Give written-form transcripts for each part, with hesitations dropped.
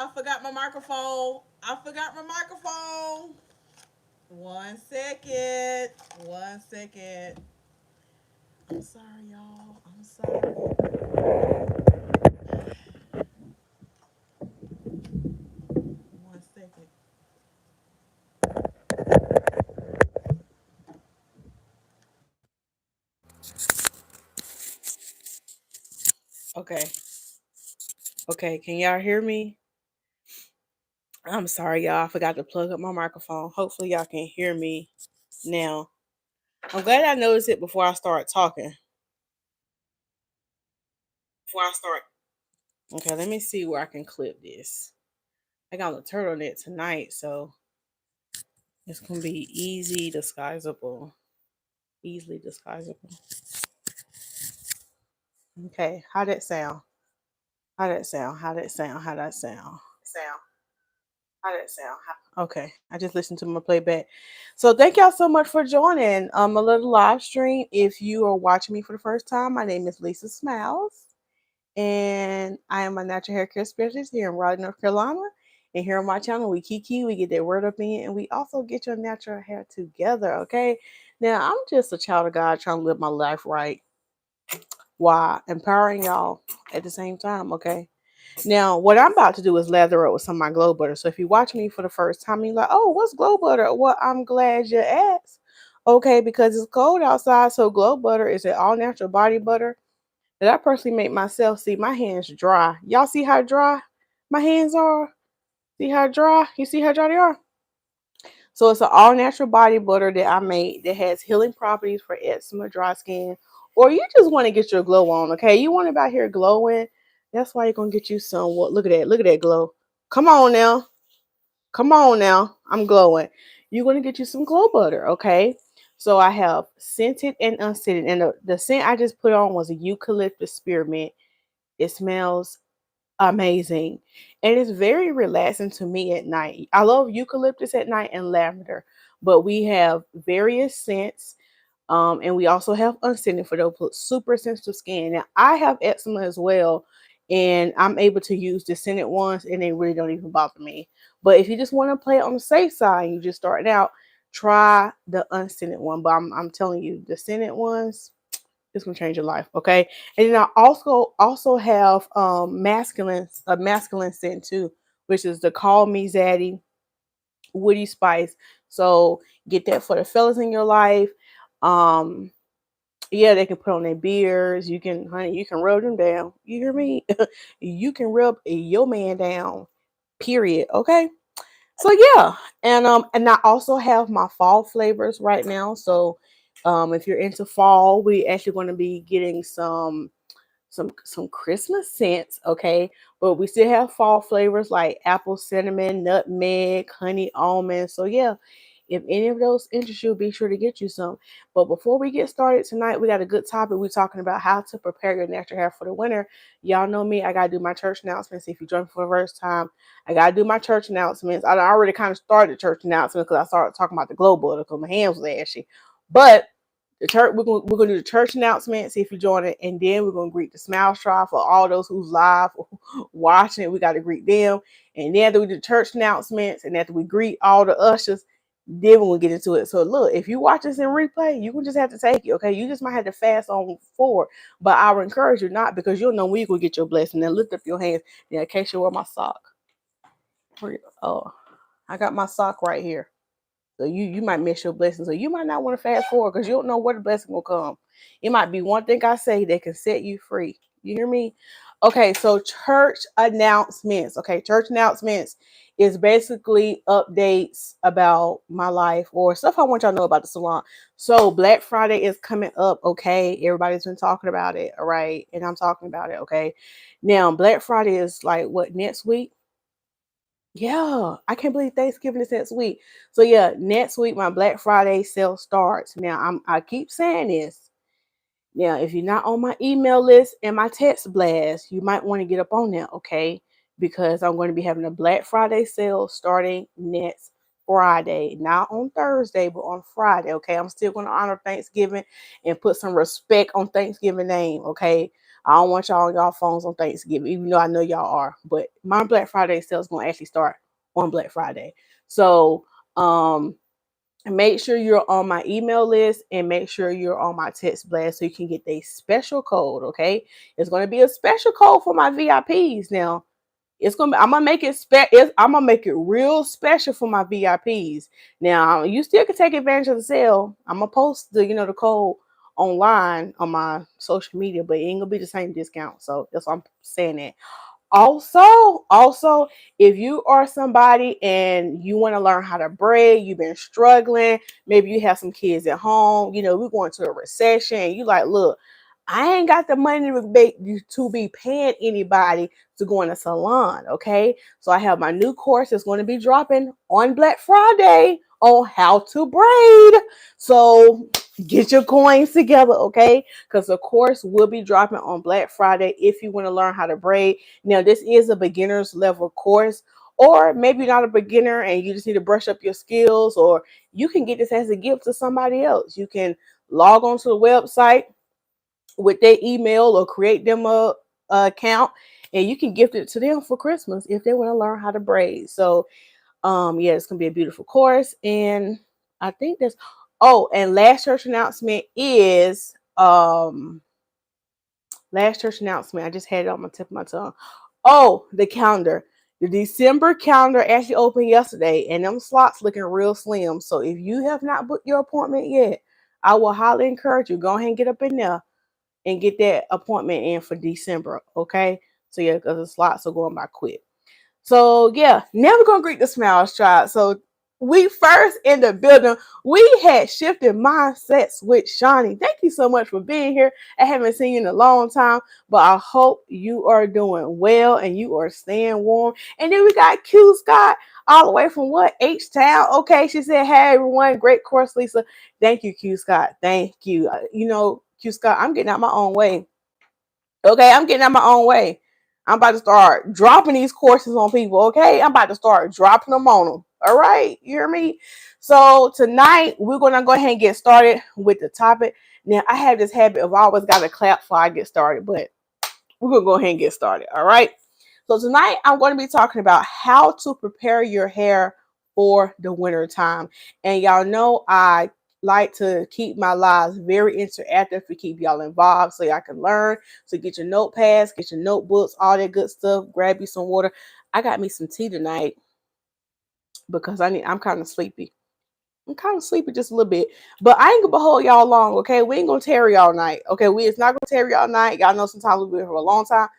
I forgot my microphone. I forgot my microphone. 1 second. 1 second. I'm sorry, y'all. I'm sorry. 1 second. Okay. Okay. Can y'all hear me? I'm sorry, y'all. I forgot to plug up my microphone. Hopefully, y'all can hear me now. I'm glad I noticed it before I start talking. Before I start. Okay, let me see where I can clip this. I got the turtleneck tonight, so it's gonna be easy disguisable. Easily disguisable. Okay, how that sound? How that sound? How that sound? How that sound? Sound. How that sound? Okay, I just listened to my playback. So thank y'all so much for joining a little live stream. If you are watching me for the first time, my name is Lisa Smilez, and I am a natural hair care specialist here in Raleigh, North Carolina. And here on my channel, we kiki, we get that word up in, and we also get your natural hair together. Okay, now I'm just a child of God trying to live my life right while empowering y'all at the same time. Okay. Now, what I'm about to do is lather up with some of my glow butter. So if you watch me for the first time, you're like, oh, what's glow butter? Well, I'm glad you asked. Okay, because it's cold outside. So glow butter is an all natural body butter that I personally make myself. See, my hands dry. Y'all see how dry my hands are? See how dry? You see how dry they are? So it's an all natural body butter that I made that has healing properties for eczema, dry skin, or you just want to get your glow on. Okay, you want to be out here glowing. That's why you're gonna get you some. What? Look at that! Look at that glow. Come on now. Come on now. I'm glowing. You're gonna get you some glow butter. Okay. So I have scented and unscented, and the scent I just put on was a eucalyptus spearmint. It smells amazing. And it's very relaxing to me at night. I love eucalyptus at night and lavender, but we have various scents. And we also have unscented for those super sensitive skin. Now I have eczema as well, and I'm able to use the scented ones, and they really don't even bother me. But if you just want to play it on the safe side, and you just starting out, try the unscented one. But I'm telling you, the scented ones, it's gonna change your life, okay? And then I also have masculine a masculine scent too, which is the Call Me Zaddy Woody Spice. So get that for the fellas in your life. Um, yeah, they can put on their beards. You can, honey, you can rub them down. You hear me? You can rub your man down. Period. Okay. So yeah, and I also have my fall flavors right now. So if you're into fall, we actually going to be getting some Christmas scents, okay? But we still have fall flavors like apple, cinnamon, nutmeg, honey, almond. So yeah, if any of those interest you, be sure to get you some. But before we get started tonight, we got a good topic. We're talking about how to prepare your natural hair for the winter. Y'all know me. I gotta do my church announcements. If you join for the first time, I gotta do my church announcements. I already kind of started church announcements because I started talking about the glow butter because my hands was ashy. But the church, we're gonna do the church announcements if you join it, and then we're gonna greet the Smile Tribe for all those who's live watching it. We got to greet them, and then after we do the church announcements, and after we greet all the ushers, then we'll get into it. So look, if you watch this in replay, you can just have to take it. Okay, you just might have to fast on forward, but I would encourage you not, because you'll know when you gonna get your blessing. Then lift up your hands. Yeah, in case you wear my sock. Oh, I got my sock right here. So you might miss your blessing. So you might not want to fast forward because you don't know where the blessing will come. It might be one thing I say that can set you free. You hear me? Okay, so church announcements. Okay, church announcements is basically updates about my life or stuff I want y'all to know about the salon. So Black Friday is coming up. Okay, everybody's been talking about it. All right, and I'm talking about it. Okay, now Black Friday is like what, next week? Yeah, I can't believe Thanksgiving is next week. So yeah, next week my Black Friday sale starts. Now I keep saying this. Now, if you're not on my email list and my text blast, you might want to get up on that, okay? Because I'm going to be having a Black Friday sale starting next Friday. Not on Thursday, but on Friday, okay? I'm still going to honor Thanksgiving and put some respect on Thanksgiving name, okay? I don't want y'all on y'all phones on Thanksgiving, even though I know y'all are. But my Black Friday sale is going to actually start on Black Friday. So make sure you're on my email list and make sure you're on my text blast so you can get a special code. Okay, it's going to be a special code for my VIPs. Now it's gonna be, I'm gonna make it I'm gonna make it real special for my VIPs. Now you still can take advantage of the sale. I'm gonna post the code online on my social media, but it ain't gonna be the same discount. So that's why I'm saying that. Also, if you are somebody and you want to learn how to braid, you've been struggling, maybe you have some kids at home, we're going to a recession, and you like, look, I ain't got the money to be paying anybody to go in a salon, okay? So I have my new course that's going to be dropping on Black Friday on how to braid. So get your coins together, okay? Because the course will be dropping on Black Friday if you want to learn how to braid. Now, this is a beginner's level course, or maybe you're not a beginner and you just need to brush up your skills, or you can get this as a gift to somebody else. You can log on to the website with their email or create them a account, and you can gift it to them for Christmas if they want to learn how to braid. So yeah, it's gonna be a beautiful course. And I think that's and last church announcement is last church announcement. I just had it on my tip of my tongue. Oh, the calendar. The December calendar actually opened yesterday, and them slots looking real slim. So if you have not booked your appointment yet, I will highly encourage you, go ahead and get up in there and get that appointment in for December. Okay. So yeah, because the slots are going by quick. So yeah, never gonna greet the Smilez tribe. So we first in the building, we had shifted mindsets with Shawnee. Thank you so much for being here. I haven't seen you in a long time, but I hope you are doing well and you are staying warm. And then we got Q Scott all the way from what? H-Town. Okay, she said, hey everyone, great course, Lisa. Thank you, Q Scott. Thank you. Q Scott, I'm getting out my own way. Okay, I'm getting out my own way. I'm about to start dropping these courses on people. Okay, I'm about to start dropping them on them. All right, you hear me? So tonight we're gonna go ahead and get started with the topic. Now I have this habit of always got to clap before I get started, but we're gonna go ahead and get started. All right. So tonight I'm going to be talking about how to prepare your hair for the winter time. And y'all know I like to keep my lives very interactive to keep y'all involved so y'all can learn. So get your notepads, get your notebooks, all that good stuff. Grab you some water. I got me some tea tonight because I'm kind of sleepy. I'm kind of sleepy just a little bit, but I ain't gonna hold y'all long. Okay, we ain't gonna tarry all night. Okay, it's not gonna tarry all night. Y'all know sometimes we've been here for a long time.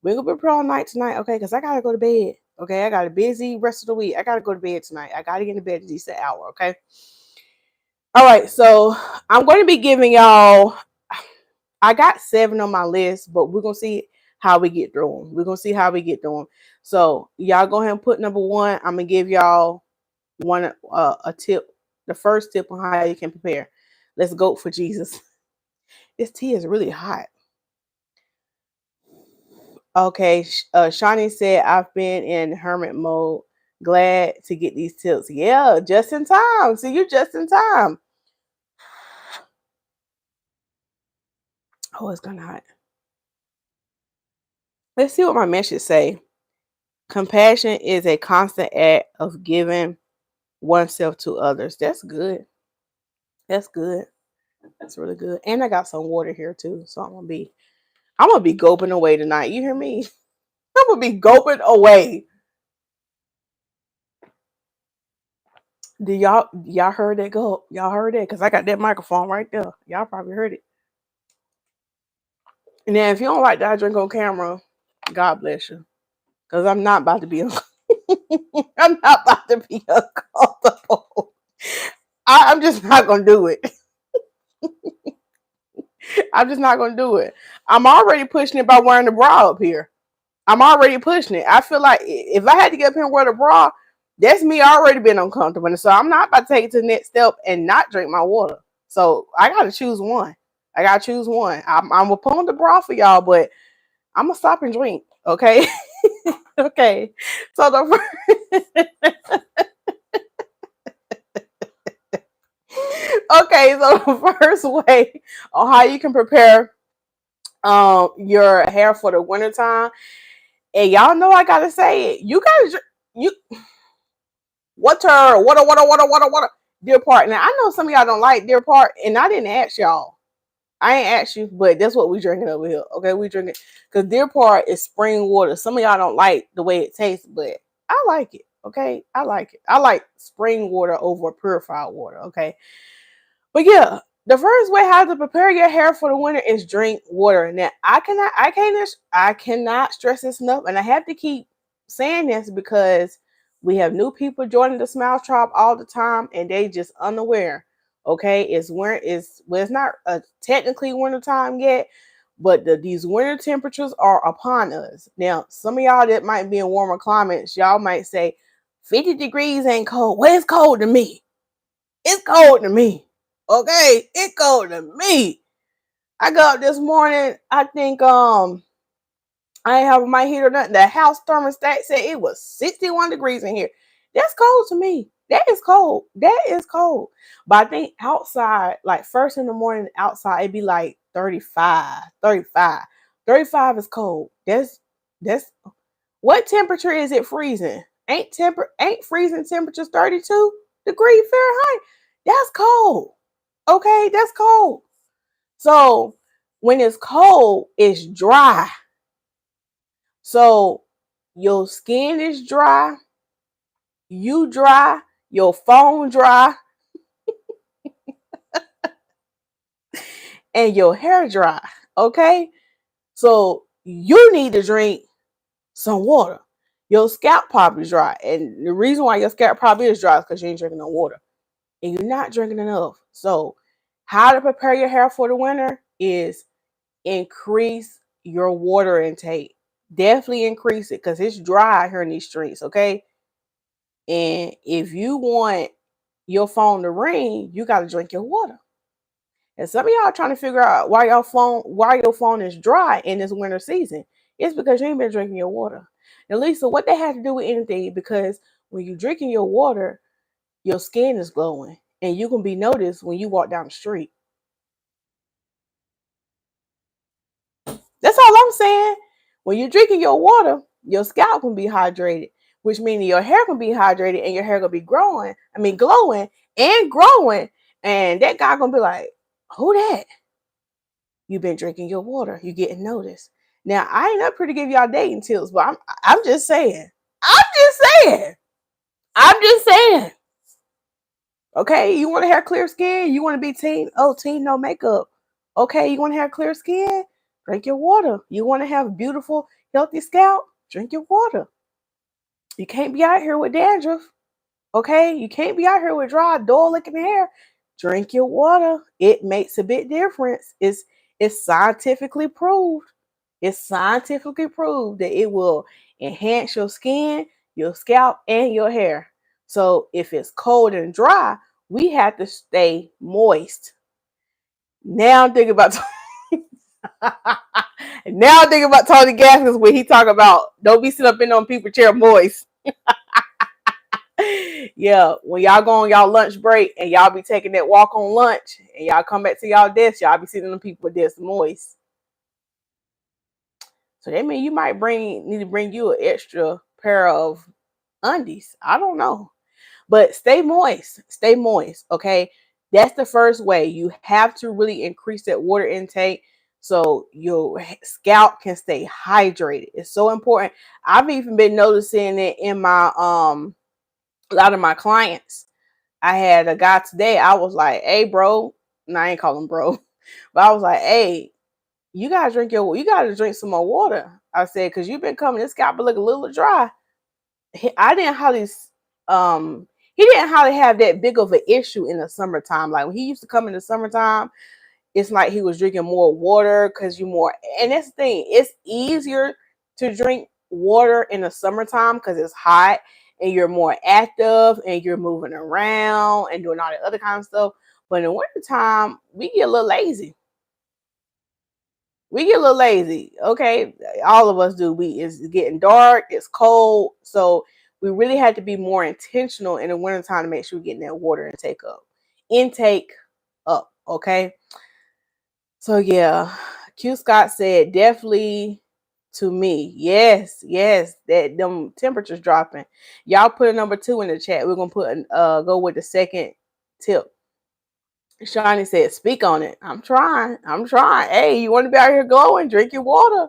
We ain't gonna be all night tonight. Okay, because I gotta go to bed. Okay, I got a busy rest of the week. I gotta go to bed tonight. I gotta get in bed at least an hour. Okay. All right, so I'm going to be giving y'all. I got 7 on my list, but we're gonna see how we get through them. We're gonna see how we get through them. So y'all go ahead and put number 1. I'm gonna give y'all a tip. The first tip on how you can prepare. Let's go for Jesus. This tea is really hot. Okay, Shawnee said, I've been in hermit mode. Glad to get these tips. Yeah, just in time. See, you just in time. Oh, it's kind of hot. Let's see what my message say. Compassion is a constant act of giving oneself to others. That's good. That's good. That's really good. And I got some water here too. So I'm gonna be gulping away tonight. You hear me? I'm gonna be gulping away. Do y'all heard that gulp? Y'all heard that? Because I got that microphone right there. Y'all probably heard it. And then if you don't like that I drink on camera, God bless you. Because I'm not about to be I'm not about to be uncomfortable. I'm just not gonna do it. I'm just not gonna do it. I'm already pushing it by wearing the bra up here. I'm already pushing it. I feel like if I had to get up here and wear the bra, that's me already being uncomfortable. And so I'm not about to take it to the next step and not drink my water. So I gotta choose one. I gotta choose one. I'm gonna put on the bra for y'all, but I'm gonna stop and drink. Okay. Okay. So okay, so the first way on how you can prepare your hair for the wintertime. And y'all know I gotta say it. You gotta you water. Deer Park. Now I know some of y'all don't like Deer Park, and I didn't ask y'all. I ain't asked you, but that's what we drinking over here. Okay, we drinking because Deer Park is spring water. Some of y'all don't like the way it tastes, but I like it. Okay, I like it. I like spring water over purified water. Okay, but yeah, the first way how to prepare your hair for the winter is drink water. Now I cannot stress this enough, and I have to keep saying this because we have new people joining the Smile Tribe all the time, and they just unaware. Okay, it's not technically winter time yet, but these winter temperatures are upon us. Now, some of y'all that might be in warmer climates, y'all might say 50 degrees ain't cold. Well, it's cold to me. It's cold to me. Okay, it's cold to me. I got up this morning. I think I ain't having my heater or nothing. The house thermostat said it was 61 degrees in here. That's cold to me. That is cold. That is cold. But I think outside, like first in the morning outside, it'd be like 35. 35. 35 is cold. That's what temperature is it freezing? Ain't freezing temperatures 32 degrees Fahrenheit? That's cold. Okay, that's cold. So when it's cold, it's dry. So your skin is dry, you dry, your phone dry, and your hair dry. Okay? So you need to drink some water. Your scalp probably dry. And the reason why your scalp probably is dry is because you ain't drinking no water. And you're not drinking enough. So how to prepare your hair for the winter is increase your water intake. Definitely increase it because it's dry here in these streets, okay? And if you want your phone to ring, you got to drink your water. And some of y'all are trying to figure out why your phone is dry in this winter season. It's because you ain't been drinking your water. Now, Lisa, what that has to do with anything? Because when you're drinking your water, your skin is glowing, and you can be noticed when you walk down the street. That's all I'm saying. When you're drinking your water, your scalp can be hydrated, which means your hair can be hydrated and your hair gonna be glowing and growing. And that guy gonna be like, who that? You've been drinking your water. You getting noticed. Now, I ain't up here to give y'all dating tips, but I'm just saying. I'm just saying. I'm just saying. Okay, you want to have clear skin? You want to be teen? Oh, teen, no makeup. Okay, you want to have clear skin? Drink your water. You want to have beautiful, healthy scalp? Drink your water. You can't be out here with dandruff. Okay, you can't be out here with dry, dull looking hair. Drink your water. It makes a big difference. It's scientifically proved. It's scientifically proved that it will enhance your skin, your scalp, and your hair. So if it's cold and dry, we have to stay moist. Now I'm thinking about now I'm thinking about Tony Gaskins when he talk about don't be sitting up in on people's chair moist. Yeah, when y'all go on y'all lunch break and y'all be taking that walk on lunch and y'all come back to y'all desk, y'all be sitting on people desk moist. So that means you might need to bring you an extra pair of undies. I don't know. But stay moist. Stay moist. Okay. That's the first way. You have to really increase that water intake so your scalp can stay hydrated. It's so important. I've even been noticing it in my a lot of my clients. I had a guy today. I was like, hey bro. No, I ain't call him bro. But I was like, hey, you gotta drink some more water. I said, because you've been coming, this scalp look a little dry. I didn't hardly he didn't hardly have that big of an issue in the summertime. Like when he used to come in the summertime, it's like he was drinking more water because you more, and that's the thing, it's easier to drink water in the summertime because it's hot and you're more active and you're moving around and doing all that other kind of stuff. But in the wintertime, we get a little lazy. We get a little lazy. Okay, all of us do. It's getting dark, it's cold, so we really had to be more intentional in the wintertime to make sure we're getting that water intake up. Okay. So yeah, Q Scott said, definitely to me. Yes, yes, that them temperatures dropping. Y'all put a number 2 in the chat. We're gonna put go with the second tip. Shawnee said, speak on it. I'm trying. I'm trying. Hey, you want to be out here glowing? Drink your water.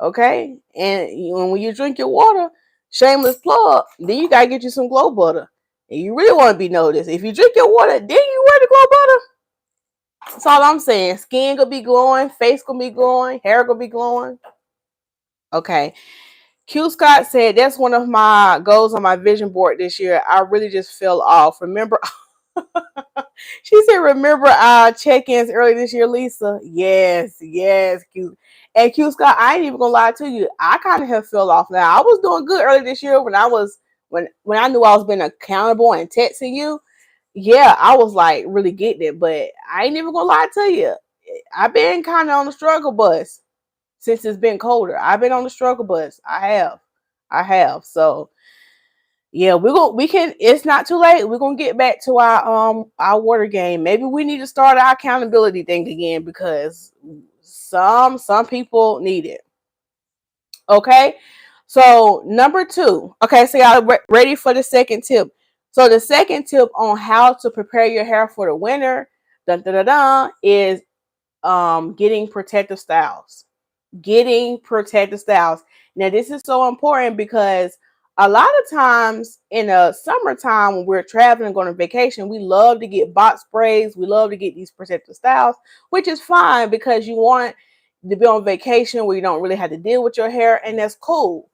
Okay? And when you drink your water, shameless plug, then you gotta get you some glow butter. And you really want to be noticed. If you drink your water, then you wear the glow butter. That's all I'm saying. Skin gonna be glowing, face gonna be glowing, hair gonna be glowing. Okay. Q Scott said that's one of my goals on my vision board this year. I really just fell off. Remember, she said, remember our check-ins early this year, Lisa? Yes, yes, Q. And Q Scott, I ain't even gonna lie to you. I kind of have fell off now. I was doing good early this year when I knew I was being accountable and texting you. Yeah, I was like really getting it, but I ain't even gonna lie to you. I've been kind of on the struggle bus since it's been colder. I've been on the struggle bus. I have. So yeah, we can. It's not too late. We're gonna get back to our water game. Maybe we need to start our accountability thing again because some people need it. Okay, so number 2. Okay, so y'all ready for the second tip? So the second tip on how to prepare your hair for the winter, is getting protective styles. Getting protective styles. Now, this is so important because a lot of times in the summertime when we're traveling, going on vacation, we love to get box sprays. We love to get these protective styles, which is fine because you want to be on vacation where you don't really have to deal with your hair, and that's cool.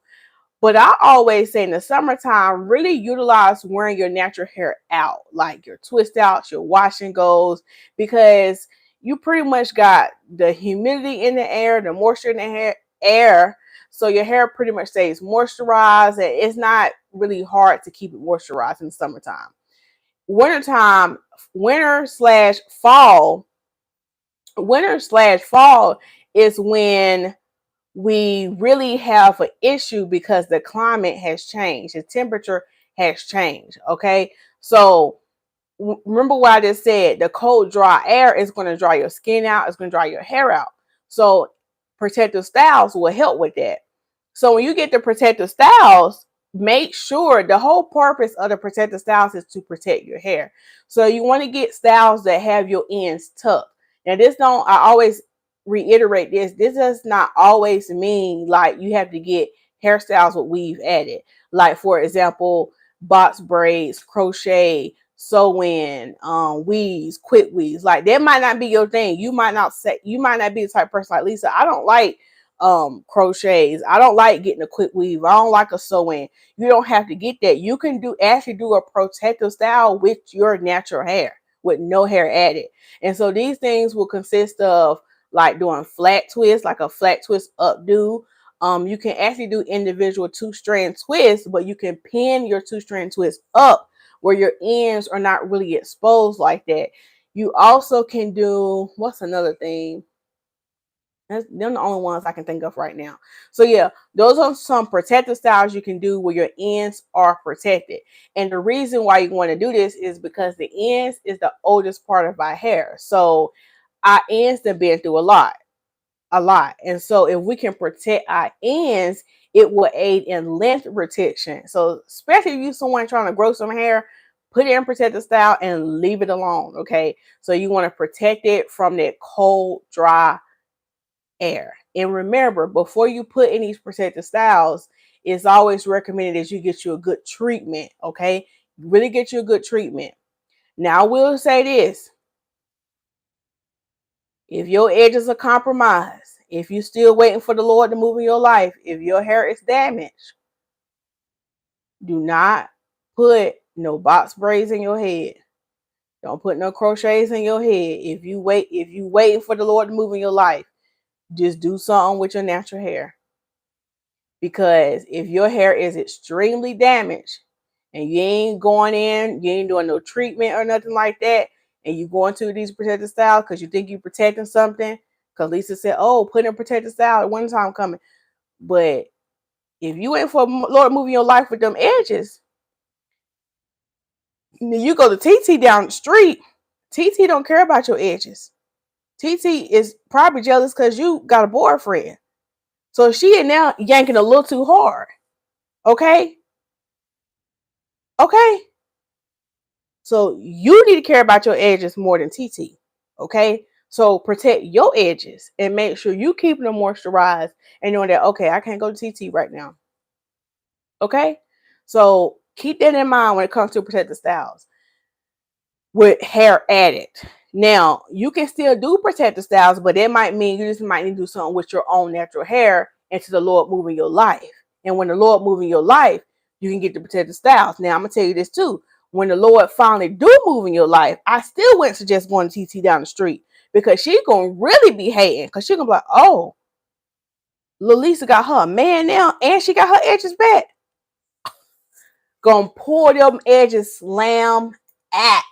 But I always say in the summertime, really utilize wearing your natural hair out, like your twist outs, your wash and goes, because you pretty much got the humidity in the air, the moisture in the air. So your hair pretty much stays moisturized, and it's not really hard to keep it moisturized in the summertime. Wintertime, winter/fall is when we really have an issue because the climate has changed. The temperature has changed. Okay. So remember what I just said, the cold, dry air is going to dry your skin out. It's going to dry your hair out. So protective styles will help with that. So when you get the protective styles, make sure the whole purpose of the protective styles is to protect your hair. So you want to get styles that have your ends tucked. Now I always reiterate this does not always mean like you have to get hairstyles with weave added. Like for example, box braids, crochet, sew-in, weaves, quick weaves. Like that might not be your thing. You might not be the type of person like Lisa. I don't like crochets. I don't like getting a quick weave. I don't like a sew-in. You don't have to get that. You can actually do a protective style with your natural hair with no hair added. And so these things will consist of like doing flat twists, like a flat twist updo. You can actually do individual 2-strand twists, but you can pin your 2-strand twist up where your ends are not really exposed like that. You also can do, what's another thing? They're the only ones I can think of right now. So yeah, those are some protective styles you can do where your ends are protected. And the reason why you want to do this is because the ends is the oldest part of our hair. So our ends have been through a lot. And so if we can protect our ends, it will aid in length retention. So especially if you're someone trying to grow some hair, put it in protective style and leave it alone. Okay. So you want to protect it from that cold, dry air. And remember, before you put in these protective styles, it's always recommended that you get you a good treatment. Okay. Really get you a good treatment. Now I will say this. If your edges are compromised, if you're still waiting for the Lord to move in your life, if your hair is damaged, do not put no box braids in your head. Don't put no crochets in your head. If you waiting for the Lord to move in your life, just do something with your natural hair. Because if your hair is extremely damaged and you ain't going in, you ain't doing no treatment or nothing like that, and you going to these protective styles because you think you're protecting something, because Lisa said, oh, put in protective style at one time coming. But if you wait for Lord moving your life with them edges, you go to TT down the street, TT don't care about your edges. TT is probably jealous because you got a boyfriend. So she is now yanking a little too hard. Okay? Okay? So you need to care about your edges more than TT. Okay? So protect your edges and make sure you keep them moisturized and knowing that, okay, I can't go to TT right now. Okay? So keep that in mind when it comes to protective styles with hair added. Now, you can still do protective styles, but it might mean you just might need to do something with your own natural hair until the Lord move in your life. And when the Lord move in your life, you can get the protective styles. Now, I'm going to tell you this too. When the Lord finally do move in your life, I still wouldn't suggest going to TT down the street because she's going to really be hating because she's going to be like, oh, Lisa got her a man now and she got her edges back. Gonna pull them edges slam at.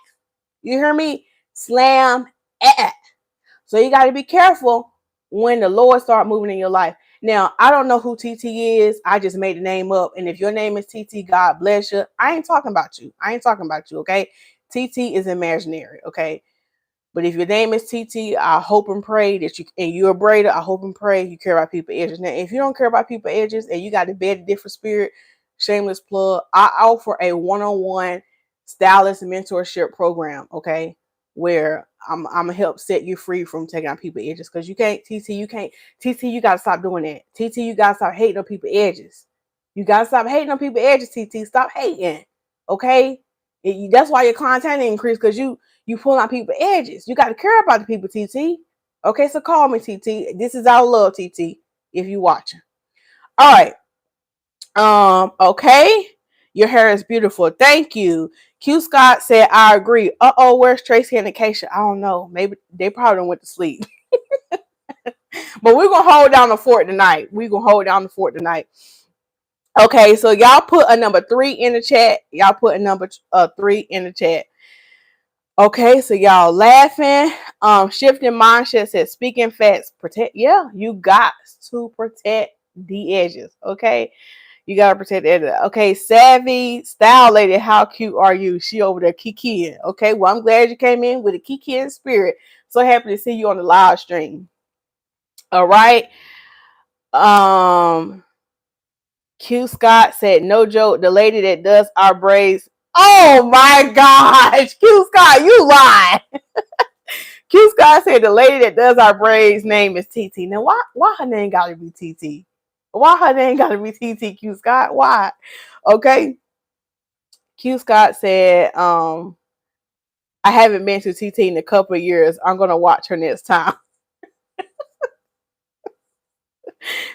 You hear me? Slam at. So you got to be careful when the Lord start moving in your life. Now, I don't know who TT is. I just made the name up. And if your name is TT, God bless you. I ain't talking about you. I ain't talking about you, okay? TT is imaginary, okay? But if your name is TT, I hope and pray that you, and you're a braider, I hope and pray you care about people's edges. Now, if you don't care about people's edges and you got a bed different spirit, shameless plug, I offer a one-on-one stylist mentorship program, okay? Where I'm gonna help set you free from taking out people's edges. Because you can't, TT, you gotta stop doing that. TT, you gotta stop hating on people's edges. You gotta stop hating on people's edges, TT. Stop hating. Okay? That's why your content increase, because you pull out people's edges. You got to care about the people, TT. Okay, so call me, TT. This is our love, TT, if you watching. All right. Okay. Your hair is beautiful. Thank you. Q Scott said, I agree. Uh-oh, where's Tracy and Acacia? I don't know. Maybe they probably went to sleep. But we're going to hold down the fort tonight. We're going to hold down the fort tonight. Okay, so y'all put a number 3 in the chat. Y'all put a number 3 in the chat. Okay, so y'all laughing. Shifting mindset says speaking facts. Protect. Yeah, you got to protect the edges. Okay, you gotta protect the edges. Okay, savvy style lady, how cute are you? She over there kikiing. Okay, well I'm glad you came in with a kikiing spirit. So happy to see you on the live stream. All right. Q Scott said, no joke. The lady that does our braids. Oh my gosh, Q Scott, you lie. Q Scott said the lady that does our braids name is TT. Now, why her name gotta be TT? Why her name gotta be TT, Q Scott? Why? Okay. Q Scott said, I haven't been to TT in a couple of years. I'm gonna watch her next time.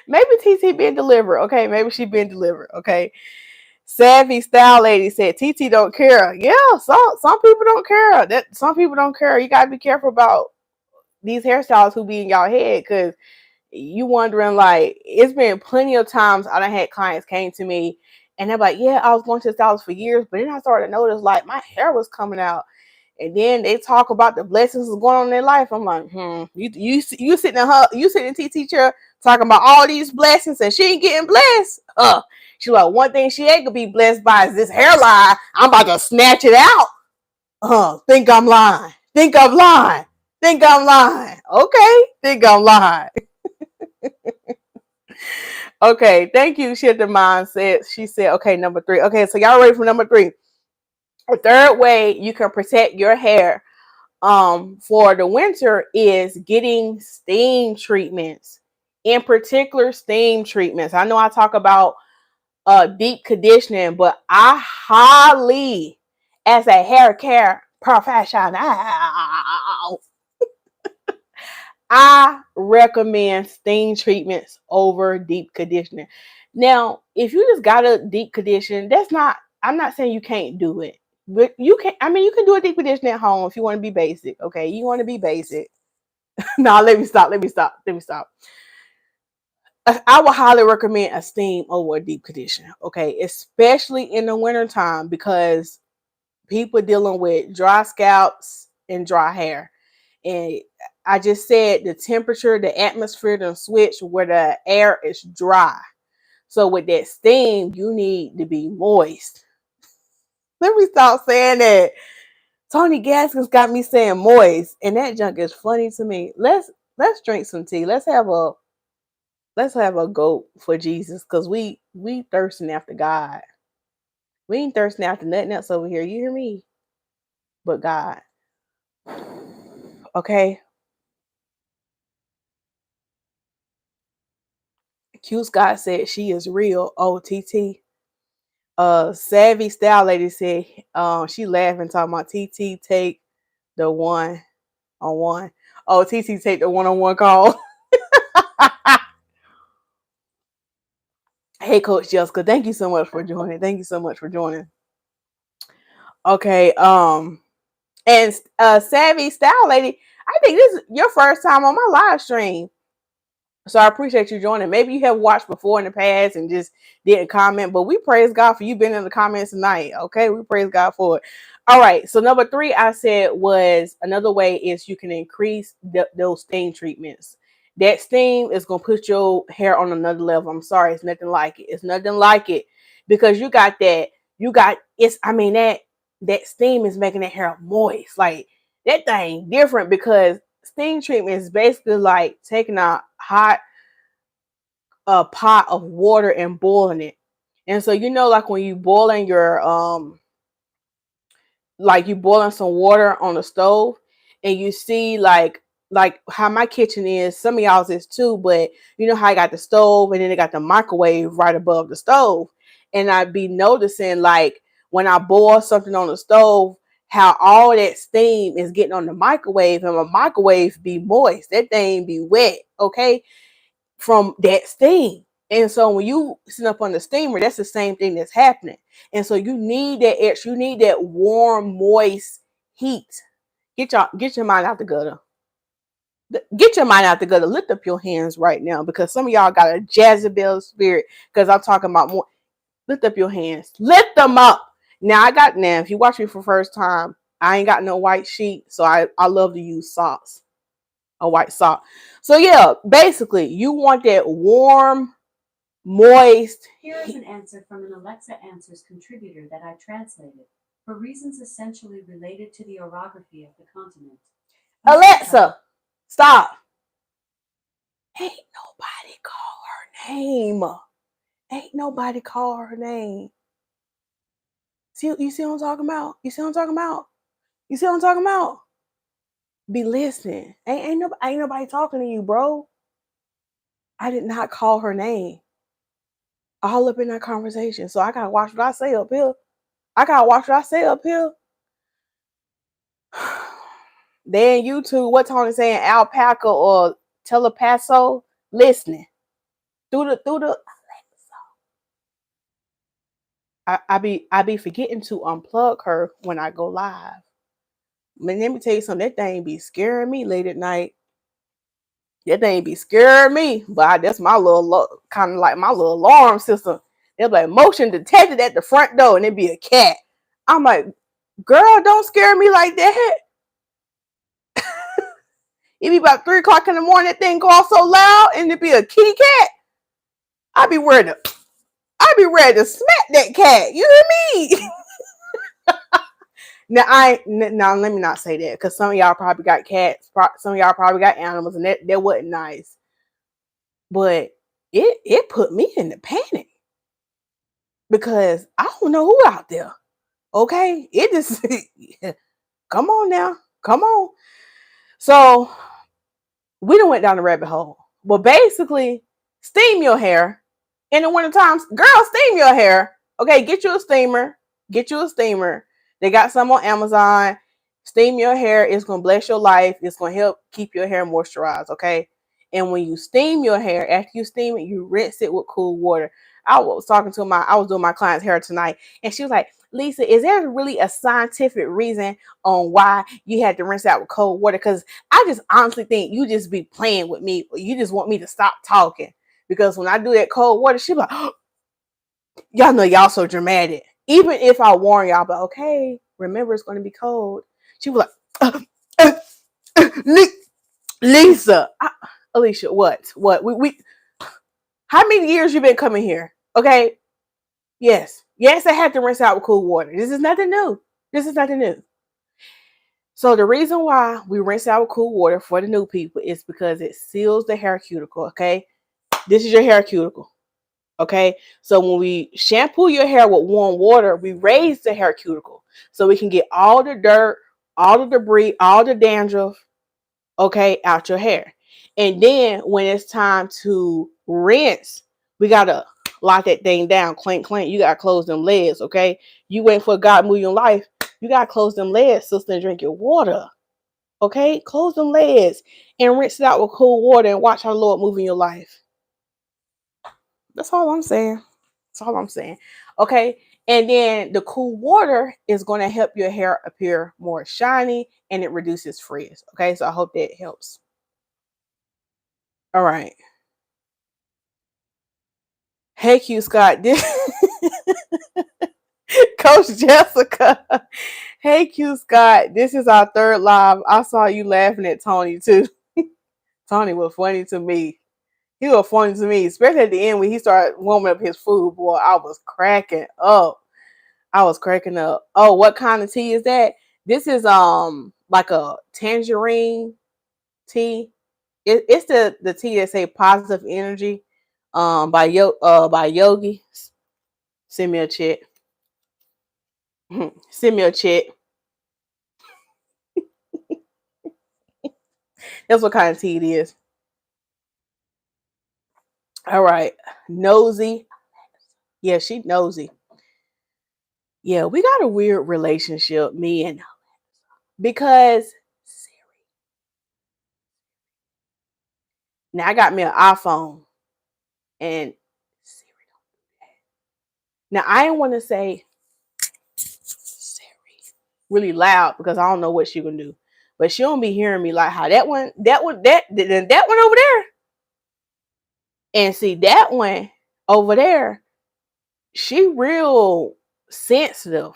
Maybe TT been delivered. Okay, maybe she been delivered. Okay. Savvy style lady said TT don't care. Yeah, some people don't care. That some people don't care. You gotta be careful about these hairstyles who be in y'all head, because you wondering, like, it's been plenty of times I done had clients came to me and they're like, yeah, I was going to the stylist for years, but then I started to notice like my hair was coming out. And then they talk about the blessings that's going on in their life. I'm like, you sitting in TT chair talking about all these blessings and she ain't getting blessed. She like, one thing she ain't gonna be blessed by is this hairline. I'm about to snatch it out. Think I'm lying. Think I'm lying. Think I'm lying. Okay, think I'm lying. Okay, thank you. She had the mindset. She said, okay, number 3. Okay, so y'all ready for number 3? The third way you can protect your hair for the winter is getting steam treatments. In particular, steam treatments. I know I talk about deep conditioning, but I highly, as a hair care professional, I recommend steam treatments over deep conditioning. Now, if you just got a deep condition, I'm not saying you can't do it. But you can, you can do a deep condition at home if you want to be basic. Okay, you want to be basic. No, let me stop. I would highly recommend a steam over a deep condition. Okay, especially in the wintertime, because people dealing with dry scalps and dry hair. And I just said the temperature, the atmosphere done switch where the air is dry. So with that steam, you need to be moist. Let me stop saying that. Tony Gaskins got me saying moist, and that junk is funny to me. Let's drink some tea. Let's have a goat for Jesus, cause we thirsting after God. We ain't thirsting after nothing else over here. You hear me? But God. Okay. Q Scott said she is real. Oh, TT. Savvy Style Lady said she laughing talking about TT take the one on one. Oh, TT take the one-on-one call. Hey, Coach Jessica, thank you so much for joining. Thank you so much for joining. Okay, and Savvy Style Lady, I think this is your first time on my live stream. So I appreciate you joining. Maybe you have watched before in the past and just didn't comment, but we praise God for you being in the comments tonight. Okay, we praise God for it. All right, so number 3 I said was another way is you can increase those steam treatments. That steam is going to put your hair on another level. I'm sorry, it's nothing like it. It's nothing like it because you got it's, I mean, that steam is making that hair moist. Like that thing different because steam treatment is basically like taking a hot pot of water and boiling it. And so like when you boiling your like you boiling some water on the stove and you see like how my kitchen is, some of y'all's is too, but you know how I got the stove and then they got the microwave right above the stove. And I'd be noticing like when I boil something on the stove, how all that steam is getting on the microwave and my microwave be moist. That thing be wet, okay, from that steam. And so when you sit up on the steamer, that's the same thing that's happening. And so you need that extra, you need that warm, moist heat. Get your mind out the gutter. Get your mind out the gutter. Lift up your hands right now because some of y'all got a Jezebel spirit. Because I'm talking about more. Lift up your hands. Lift them up. Now if you watch me for the first time, I ain't got no white sheet. So I love to use socks. A white sock. So yeah, basically you want that warm, moist. Here is an answer from an Alexa Answers contributor that I translated for reasons essentially related to the orography of the continent. Alexa, stop. Ain't nobody call her name. Ain't nobody call her name. You see what I'm talking about? You see what I'm talking about? You see what I'm talking about? Be listening. Ain't nobody talking to you, bro. I did not call her name. All up in that conversation. So I gotta watch what I say up here. Then YouTube, what Tony saying, alpaca or telepasso, listening through the I be forgetting to unplug her when I go live. Man, let me tell you something. That thing be scaring me late at night. That thing be scaring me. But that's my little kind of like my little alarm system. They'll be like motion detected at the front door, and it be a cat. I'm like, girl, don't scare me like that. It be about 3 o'clock in the morning. That thing go off so loud, and it be a kitty cat. I be ready to smack that cat. You hear me? Now let me not say that because some of y'all probably got cats. Some of y'all probably got animals, and that wasn't nice. But it put me in the panic because I don't know who out there. Okay, it just come on now, come on. So we done went down the rabbit hole. But basically, steam your hair in the winter times. Girl, steam your hair. Okay, get you a steamer. They got some on Amazon. Steam your hair. It's going to bless your life. It's going to help keep your hair moisturized, okay? And when you steam your hair, after you steam it, you rinse it with cool water. I was doing my client's hair tonight, and she was like, Lisa, is there really a scientific reason on why you had to rinse out with cold water? Because I just honestly think you just be playing with me, or you just want me to stop talking. Because when I do that cold water, she be like, oh, y'all know y'all so dramatic. Even if I warn y'all, but okay, remember it's going to be cold. She was like, Lisa, Alicia, what? We how many years you been coming here? Okay, yes, I had to rinse out with cool water. This is nothing new. So the reason why we rinse out with cool water for the new people is because it seals the hair cuticle. Okay, this is your hair cuticle. Okay, so when we shampoo your hair with warm water, we raise the hair cuticle so we can get all the dirt, all the debris, all the dandruff, okay, out your hair. And then when it's time to rinse, we gotta lock that thing down, clink, clink. You gotta close them legs, okay? You wait for God to move your life. You gotta close them legs, sister, and drink your water. Okay, close them legs and rinse it out with cold water and watch how the Lord move in your life. That's all I'm saying. That's all I'm saying. Okay. And then the cool water is going to help your hair appear more shiny and it reduces frizz. Okay. So I hope that helps. All right. Hey, Q Scott. Coach Jessica. Hey, Q Scott. This is our third live. I saw you laughing at Tony too. Tony was funny to me. He was funny to me, especially at the end when he started warming up his food. Boy, I was cracking up. I was cracking up. Oh, what kind of tea is that? This is like a tangerine tea. It's the tea that say positive energy by Yogi. Send me a check. Send me a check. That's what kind of tea it is. All right. Nosy. Yeah, she nosy. Yeah, we got a weird relationship, me and because now I got me an iPhone and Siri don't do that. Now I didn't want to say Siri really loud because I don't know what she gonna do. But she don't be hearing me like how that one over there. And see that one over there, she real sensitive.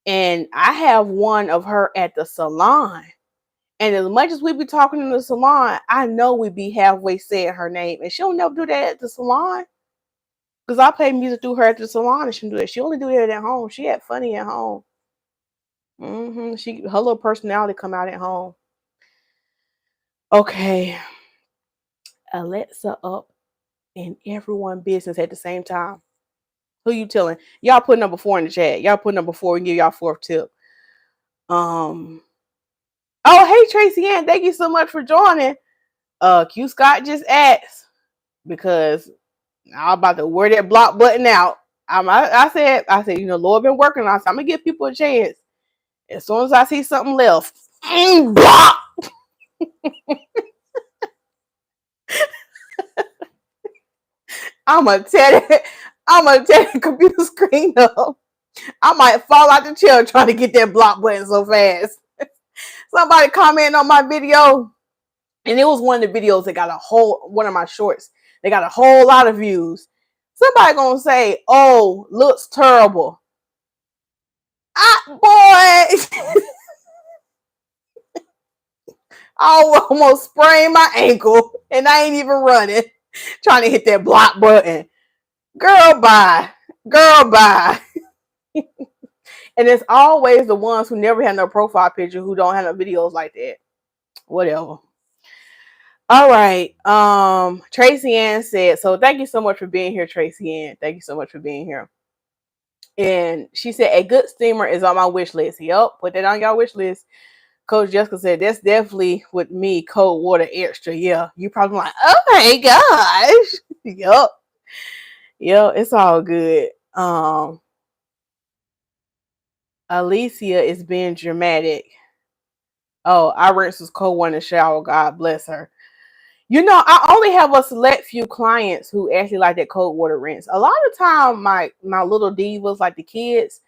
And I have one of her at the salon. And as much as we be talking in the salon, I know we be halfway saying her name. And she don't never do that at the salon. Because I play music through her at the salon and she don't do that. She only do that at home. She had funny at home. Her little personality come out at home. Okay. Alexa up in everyone business at the same time. Who you telling? Y'all put number 4 in the chat. Y'all put number 4 and give y'all 4th tip. Oh, hey Tracy Ann, thank you so much for joining. Q Scott just asked because I'm about to wear that block button out. I said, Lord been working on it. So I'm gonna give people a chance. As soon as I see something left, block. I'm gonna tear the computer screen up. I might fall out the chair trying to get that block button so fast. Somebody commented on my video, and it was one of the videos that got one of my shorts. They got a whole lot of views. Somebody gonna say, "Oh, looks terrible." Boy, I almost sprained my ankle, and I ain't even running, trying to hit that block button. Girl, bye. Girl, bye. And it's always the ones who never had no profile picture who don't have no videos like that. Whatever. All right. Tracy Ann said, so thank you so much for being here, Tracy Ann. Thank you so much for being here. And she said, a good steamer is on my wish list. Yep, put that on your wish list. Coach Jessica said, that's definitely with me, cold water extra. Yeah. You probably like, oh my gosh. Yep. Yep, it's all good. Alicia is being dramatic. Oh, I rinsed this cold one in the shower. God bless her. I only have a select few clients who actually like that cold water rinse. A lot of time, my little divas, like the kids,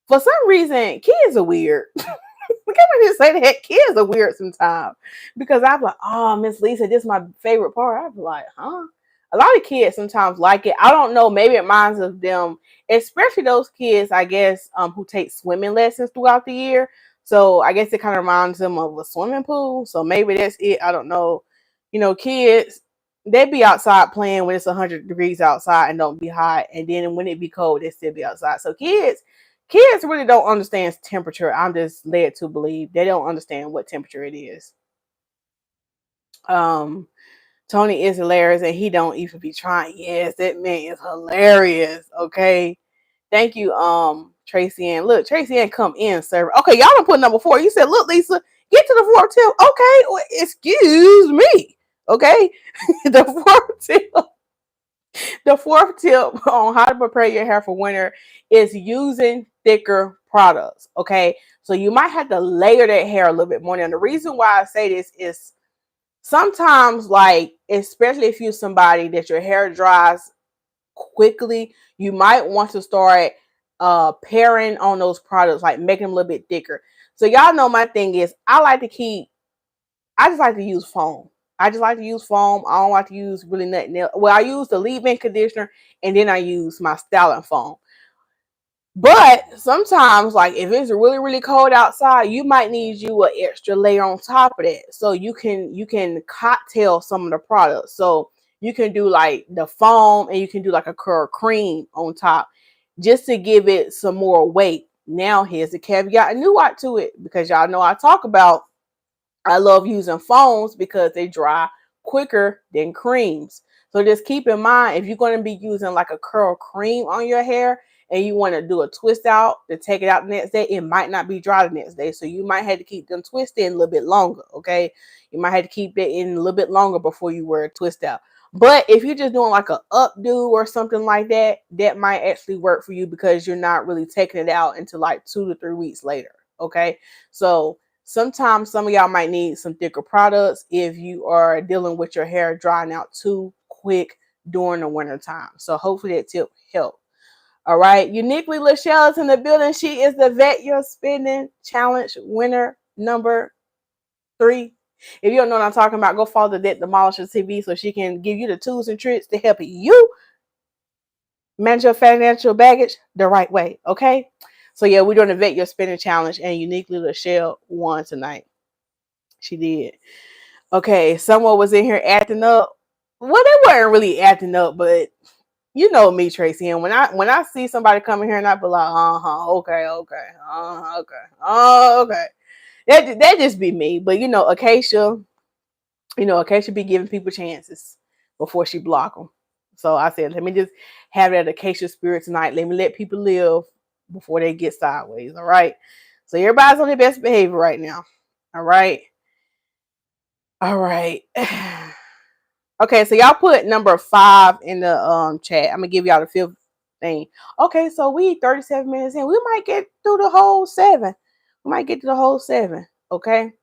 for some reason, kids are weird. We can't just say that kids are weird sometimes because I'm like, oh, Miss Lisa, this is my favorite part. I'd be like, huh? A lot of kids sometimes like it. I don't know. Maybe it reminds of them, especially those kids, I guess, who take swimming lessons throughout the year. So I guess it kind of reminds them of a swimming pool. So maybe that's it. I don't know. Kids, they be outside playing when it's 100 degrees outside and don't be hot. And then when it be cold, they still be outside. So kids, Kids really don't understand temperature. I'm just led to believe they don't understand what temperature it is. Tony is hilarious and he don't even be trying. Yes, that man is hilarious. Okay. Thank you, Tracy Ann. Look, Tracy Ann come in, sir. Okay, y'all don't put number 4. You said, look, Lisa, get to the fourth tip. Okay, well, excuse me. Okay. the fourth tip. The fourth tip on how to prepare your hair for winter is using thicker products. Okay. So you might have to layer that hair a little bit more. And the reason why I say this is sometimes, like, especially if you're somebody that your hair dries quickly, you might want to start pairing on those products, like making them a little bit thicker. So y'all know my thing is I just like to use foam. I just like to use foam. I don't like to use really nothing else. Well, I use the leave-in conditioner and then I use my styling foam. But sometimes, like if it's really, really cold outside, you might need you an extra layer on top of that. So you can cocktail some of the products. So you can do like the foam and you can do like a curl cream on top just to give it some more weight. Now here's the caveat and nuance to it, because y'all know I talk about I love using foams because they dry quicker than creams. So just keep in mind, if you're going to be using like a curl cream on your hair and you want to do a twist out to take it out the next day, it might not be dry the next day. So you might have to keep them twisted in a little bit longer. Okay. You might have to keep it in a little bit longer before you wear a twist out. But if you're just doing like a updo or something like that, that might actually work for you because you're not really taking it out until like 2 to 3 weeks later. Okay. So sometimes some of y'all might need some thicker products if you are dealing with your hair drying out too quick during the winter time. So hopefully that tip helped. All right. Uniquely Lachelle is in the building. She is the Vet Your Spending Challenge winner number 3. If you don't know what I'm talking about, go follow the Debt Demolisher TV so she can give you the tools and tricks to help you manage your financial baggage the right way. Okay. So yeah, we're doing the Vet Your Spending Challenge and Uniquely Lachelle won tonight. She did. Okay, someone was in here acting up. Well, they weren't really acting up, but you know me, Tracy. And when I see somebody coming here and I be like, okay, okay. That just be me. But Acacia be giving people chances before she block them. So I said, let me just have that Acacia spirit tonight. Let me let people live before they get sideways. All right. So everybody's on their best behavior right now. All right. All right. Okay, so y'all put number 5 in the chat. I'm gonna give y'all the 5th thing. Okay, so we 37 minutes in. We might get through the whole 7. We might get to the whole 7. Okay.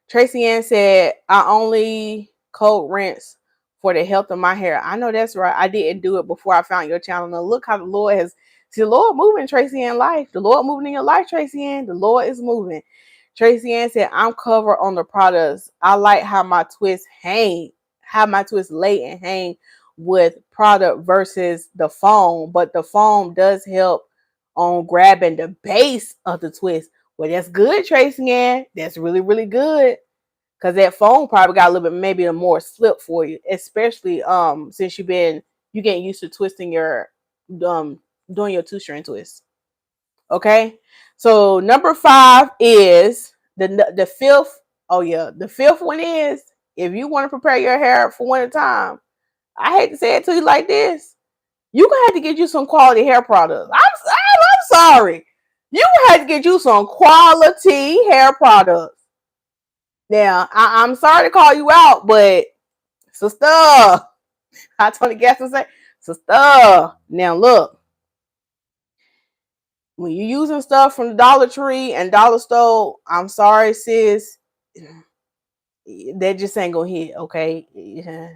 Tracy Ann said, I only cold rinse for the health of my hair. I know that's right. I didn't do it before I found your channel. Now look how the Lord has see the Lord moving Tracy Ann life. The Lord moving in your life, Tracy Ann. The Lord is moving. Tracy Ann said, I'm covered on the products. I like how my twists lay and hang with product versus the foam. But the foam does help on grabbing the base of the twist. Well, that's good, Tracy Ann. That's really, really good. Because that foam probably got a little bit, maybe a more slip for you. Especially since you getting used to twisting your doing your 2-strand twist. Okay, so number 5 is the 5th. Oh yeah, the 5th one is if you want to prepare your hair for winter time. I hate to say it to you like this, you gonna have to get you some quality hair products. I'm sorry, you gonna have to get you some quality hair products. Now I'm sorry to call you out, but sister, I told the guest to say, sister. Now look. When you're using stuff from the Dollar Tree and Dollar Store, I'm sorry, sis, that just ain't gonna hit, okay? Yeah.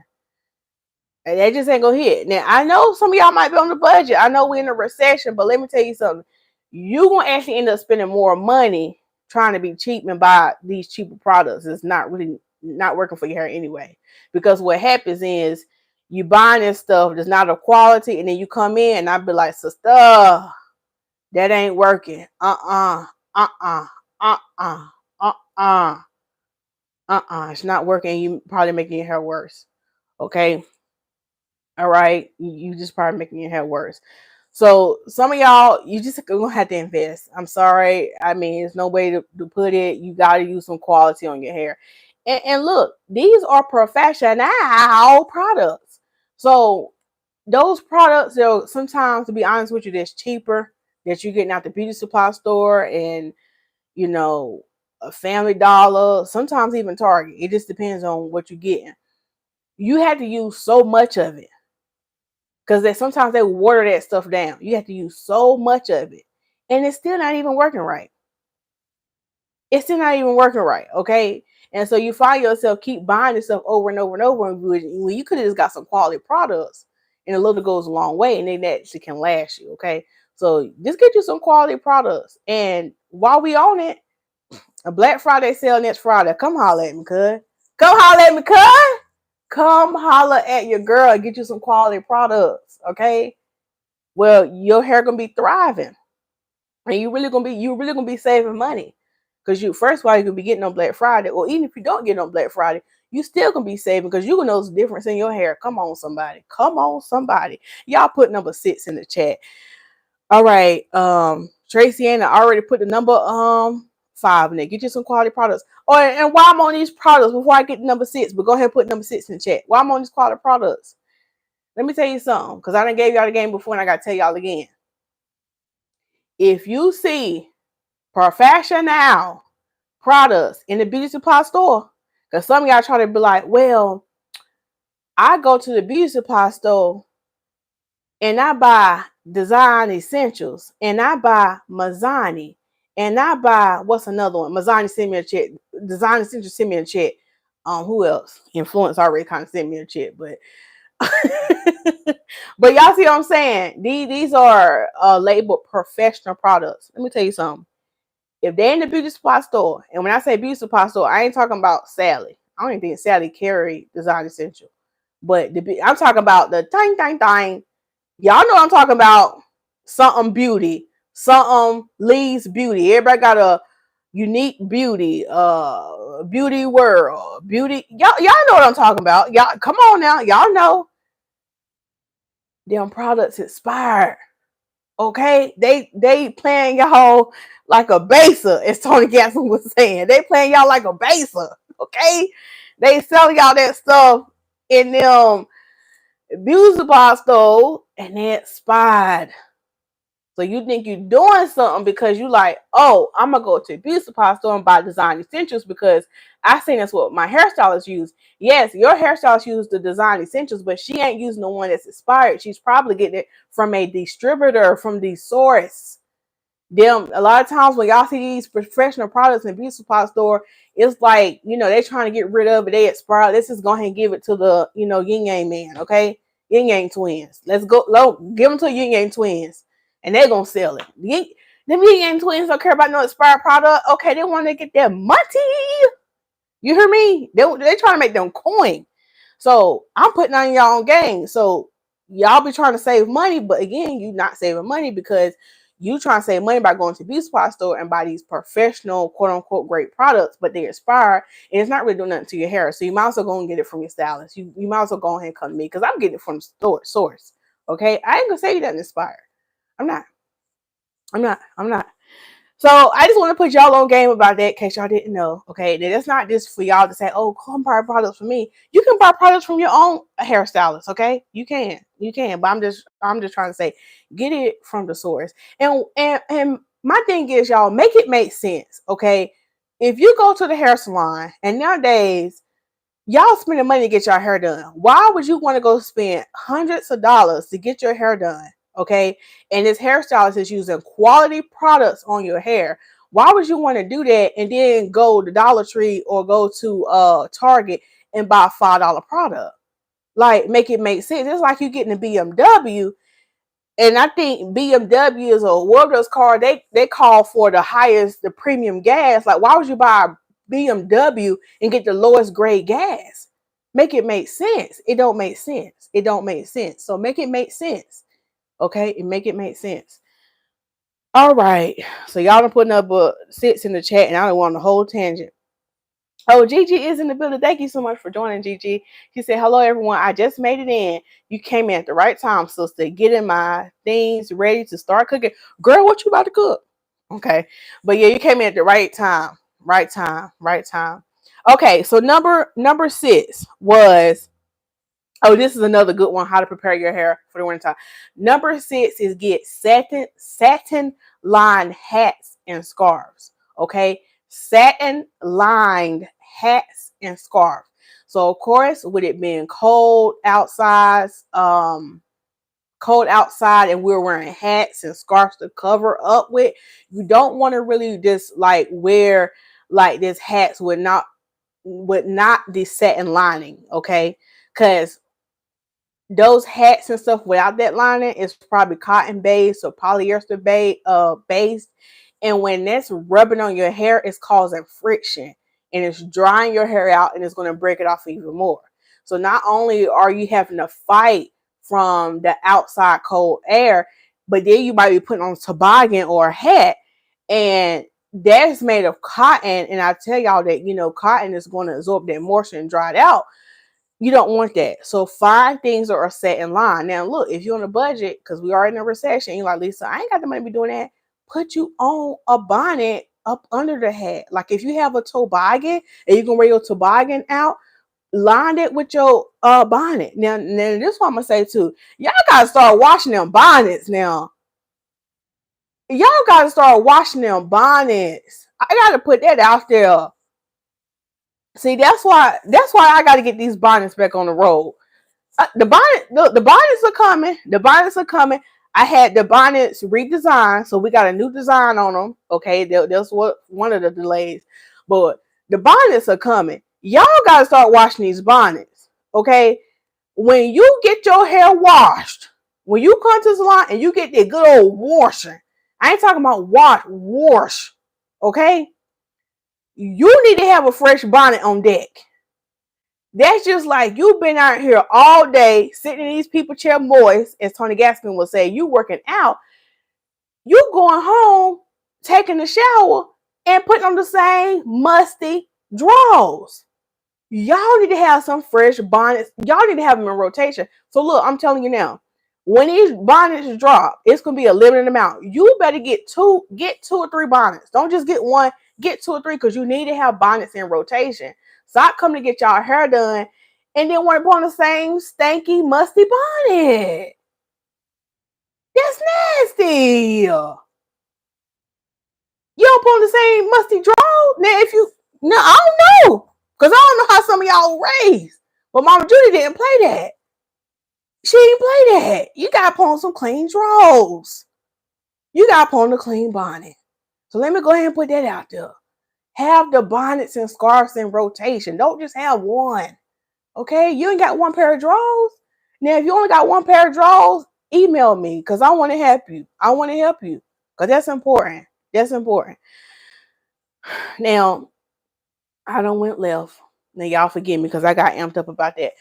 That just ain't gonna hit. Now, I know some of y'all might be on the budget. I know we're in a recession, but let me tell you something. You're gonna actually end up spending more money trying to be cheap and buy these cheaper products. It's not really not working for your hair anyway. Because what happens is you buying this stuff that's not of quality, and then you come in and I'll be like, sister, that ain't working. It's not working. You probably making your hair worse. Okay. All right. You just probably making your hair worse. So some of y'all, you just gonna have to invest. I'm sorry. I mean, there's no way to put it. You gotta use some quality on your hair. And look, these are professional products. So those products, they'll sometimes, to be honest with you, that's cheaper that you're getting out the beauty supply store and you know a Family Dollar, sometimes even Target. It just depends on what you're getting. You have to use so much of it because sometimes they water that stuff down. You have to use so much of it, and it's still not even working right. It's still not even working right, okay? And so you find yourself keep buying this stuff over and over and over, when you could have just got some quality products, and a little goes a long way, and they actually can last you, okay? So just get you some quality products, and while we on it, a Black Friday sale next Friday. Come holler at me, cuz. Come holler at me, cuz. Come holler at your girl. Get you some quality products, okay? Well, your hair gonna be thriving, and you really gonna be saving money, because you first of all you gonna be getting on Black Friday, or even if you don't get on Black Friday, you still gonna be saving because you gonna know the difference in your hair. Come on, somebody. Come on, somebody. Y'all put number 6 in the chat. All right, Tracy Ann, I already put the number 5 in there. Get you some quality products. Oh, and while I'm on these products, before I get to number 6, but go ahead and put number 6 in the chat. While I'm on these quality products, let me tell you something, because I done gave y'all the game before and I gotta tell y'all again. If you see professional products in the beauty supply store, because some of y'all try to be like, well, I go to the beauty supply store and I buy design essentials, and I buy Mazzani, and I buy, what's another one? Mazzani sent me a check. Design essentials sent me a check. Who else? Influence already kind of sent me a check, but but y'all see what I'm saying? These are labeled professional products. Let me tell you something. If they're in the beauty supply store, and when I say beauty supply store, I ain't talking about Sally. I don't even think Sally carry design essential, but I'm talking about the dang. Y'all know what I'm talking about. Something beauty, something Lee's beauty. Everybody got a unique beauty, beauty world, beauty. Y'all know what I'm talking about. Y'all come on now. Y'all know them products expired. Okay, they playing y'all like a baser, as Tony Gassman was saying. They playing y'all like a baser. Okay, they selling y'all that stuff in them beauty supply store, and they expired. So you think you're doing something because you like, oh, I'm gonna go to a beauty supply store and buy design essentials because I seen that's what my hairstylist use. Yes, your hairstylist used the design essentials, but she ain't using the one that's expired. She's probably getting it from a distributor, from the source. Them a lot of times when y'all see these professional products in the beauty supply store, it's like, they're trying to get rid of it. They expire. Let's just go ahead and give it to the, yin yang man, okay? Yin yang twins. Let's go give them to yin yang twins, and they're gonna sell it. Them yin yang twins don't care about no expired product. Okay, they want to get their money. You hear me? They trying to make them coin. So I'm putting on y'all on game. So y'all be trying to save money, but again, you not saving money because you trying to save money by going to the beauty supply store and buy these professional, quote unquote, great products, but they expire and it's not really doing nothing to your hair. So you might as well go and get it from your stylist. You might as well go ahead and come to me because I'm getting it from the source. Okay, I ain't gonna say you doesn't expire. I'm not. So I just want to put y'all on game about that in case y'all didn't know. Okay, that's not just for y'all to say, oh, come buy products from me. You can buy products from your own hairstylist. Okay, you can, but I'm just trying to say, get it from the source. And my thing is, y'all, make it make sense. Okay, if you go to the hair salon and nowadays y'all spending money to get your hair done, why would you want to go spend hundreds of dollars to get your hair done? Okay, and this hairstylist is using quality products on your hair. Why would you want to do that and then go to Dollar Tree or go to Target and buy a $5 product? Like, make it make sense. It's like you getting a BMW, and I think BMWs or whatever those cars, they call for the premium gas. Like, why would you buy a BMW and get the lowest grade gas? Make it make sense. It don't make sense. It don't make sense. So make it make sense. Okay, and make it make sense. All right. So y'all done putting up 6 in the chat, and I don't want a whole tangent. Oh, Gigi is in the building. Thank you so much for joining, Gigi. She said, hello, everyone. I just made it in. You came in at the right time, sister. Getting my things ready to start cooking. Girl, what you about to cook? Okay. But yeah, you came in at the right time. Right time. Right time. Okay, so number 6 was, oh, this is another good one, how to prepare your hair for the winter time. Number 6 is get satin lined hats and scarves. Okay. Satin lined hats and scarves. So of course, with it being cold outside and we're wearing hats and scarves to cover up with, you don't want to really just like wear like this hats with not the satin lining, okay? Because those hats and stuff without that lining is probably cotton based or polyester based, and when that's rubbing on your hair, it's causing friction and it's drying your hair out and it's going to break it off even more. So not only are you having to fight from the outside cold air, but then you might be putting on a toboggan or a hat, and that's made of cotton, and I tell y'all that cotton is going to absorb that moisture and dry it out. You don't want that. So find things that are set in line. Now, look, if you're on a budget, because we are in a recession, you're like, Lisa, I ain't got the money to be doing that. Put you on a bonnet up under the hat. Like if you have a toboggan and you can wear your toboggan out, line it with your bonnet. Now this one I'm gonna say too. Y'all gotta start washing them bonnets now. Y'all gotta start washing them bonnets. I gotta put that out there. See, that's why I gotta get these bonnets back on the road. The bonnets are coming. The bonnets are coming. I had the bonnets redesigned, so we got a new design on them. Okay, that's what one of the delays, but the bonnets are coming. Y'all gotta start washing these bonnets. Okay, when you get your hair washed, when you come to the salon and you get that good old washing, I ain't talking about wash. Okay, you need to have a fresh bonnet on deck. That's just like you've been out here all day sitting in these people chair moist, as Tony Gaspin will say, you working out, you going home, taking a shower, and putting on the same musty drawers. Y'all need to have some fresh bonnets. Y'all need to have them in rotation. So look, I'm telling you now, when these bonnets drop, it's gonna be a limited amount. You better get two or three bonnets. Don't just get one, get 2 or 3, because you need to have bonnets in rotation. Stop coming to get y'all hair done and then want to put on the same stanky, musty bonnet. That's nasty. You don't put on the same musty drawers. Now, if you, no, I don't know. Because I don't know how some of y'all raised. But Mama Judy didn't play that. She didn't play that. You got to put on some clean drawers. You got to put on a clean bonnet. So let me go ahead and put that out there. Have the bonnets and scarves in rotation. Don't just have one. Okay? You ain't got one pair of drawers. Now, if you only got one pair of drawers, email me because I want to help you. I want to help you because that's important. That's important. Now, I don't went left. Now, y'all forgive me because I got amped up about that.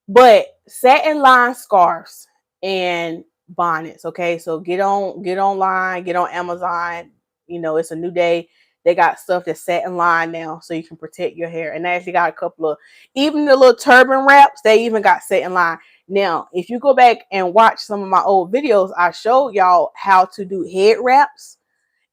But satin line scarves and bonnets. Okay, so get online, get on Amazon. It's a new day. They got stuff that's satin line now, so you can protect your hair. And they actually got a couple of, even the little turban wraps. They even got satin line. Now, if you go back and watch some of my old videos, I showed y'all how to do head wraps.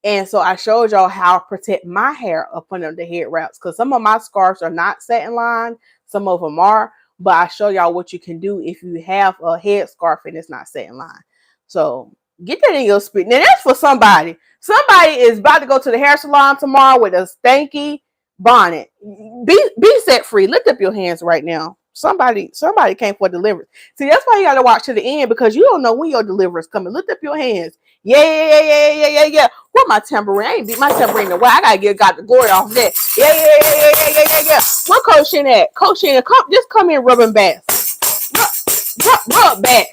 And so I showed y'all how to protect my hair up under the head wraps, because some of my scarves are not satin line, some of them are, but I show y'all what you can do if you have a head scarf and it's not satin line. So get that in your spirit. Now that's for somebody. Somebody is about to go to the hair salon tomorrow with a stanky bonnet. Be set free. Lift up your hands right now. Somebody came for deliverance. See, that's why you got to watch to the end, because you don't know when your deliverance coming. Lift up your hands. Yeah. What my tambourine? I ain't beat my tambourine in a while. I gotta give God the glory off that. Yeah. What Coach Shin at? Coach Shin, just come in rubbing backs. Rub back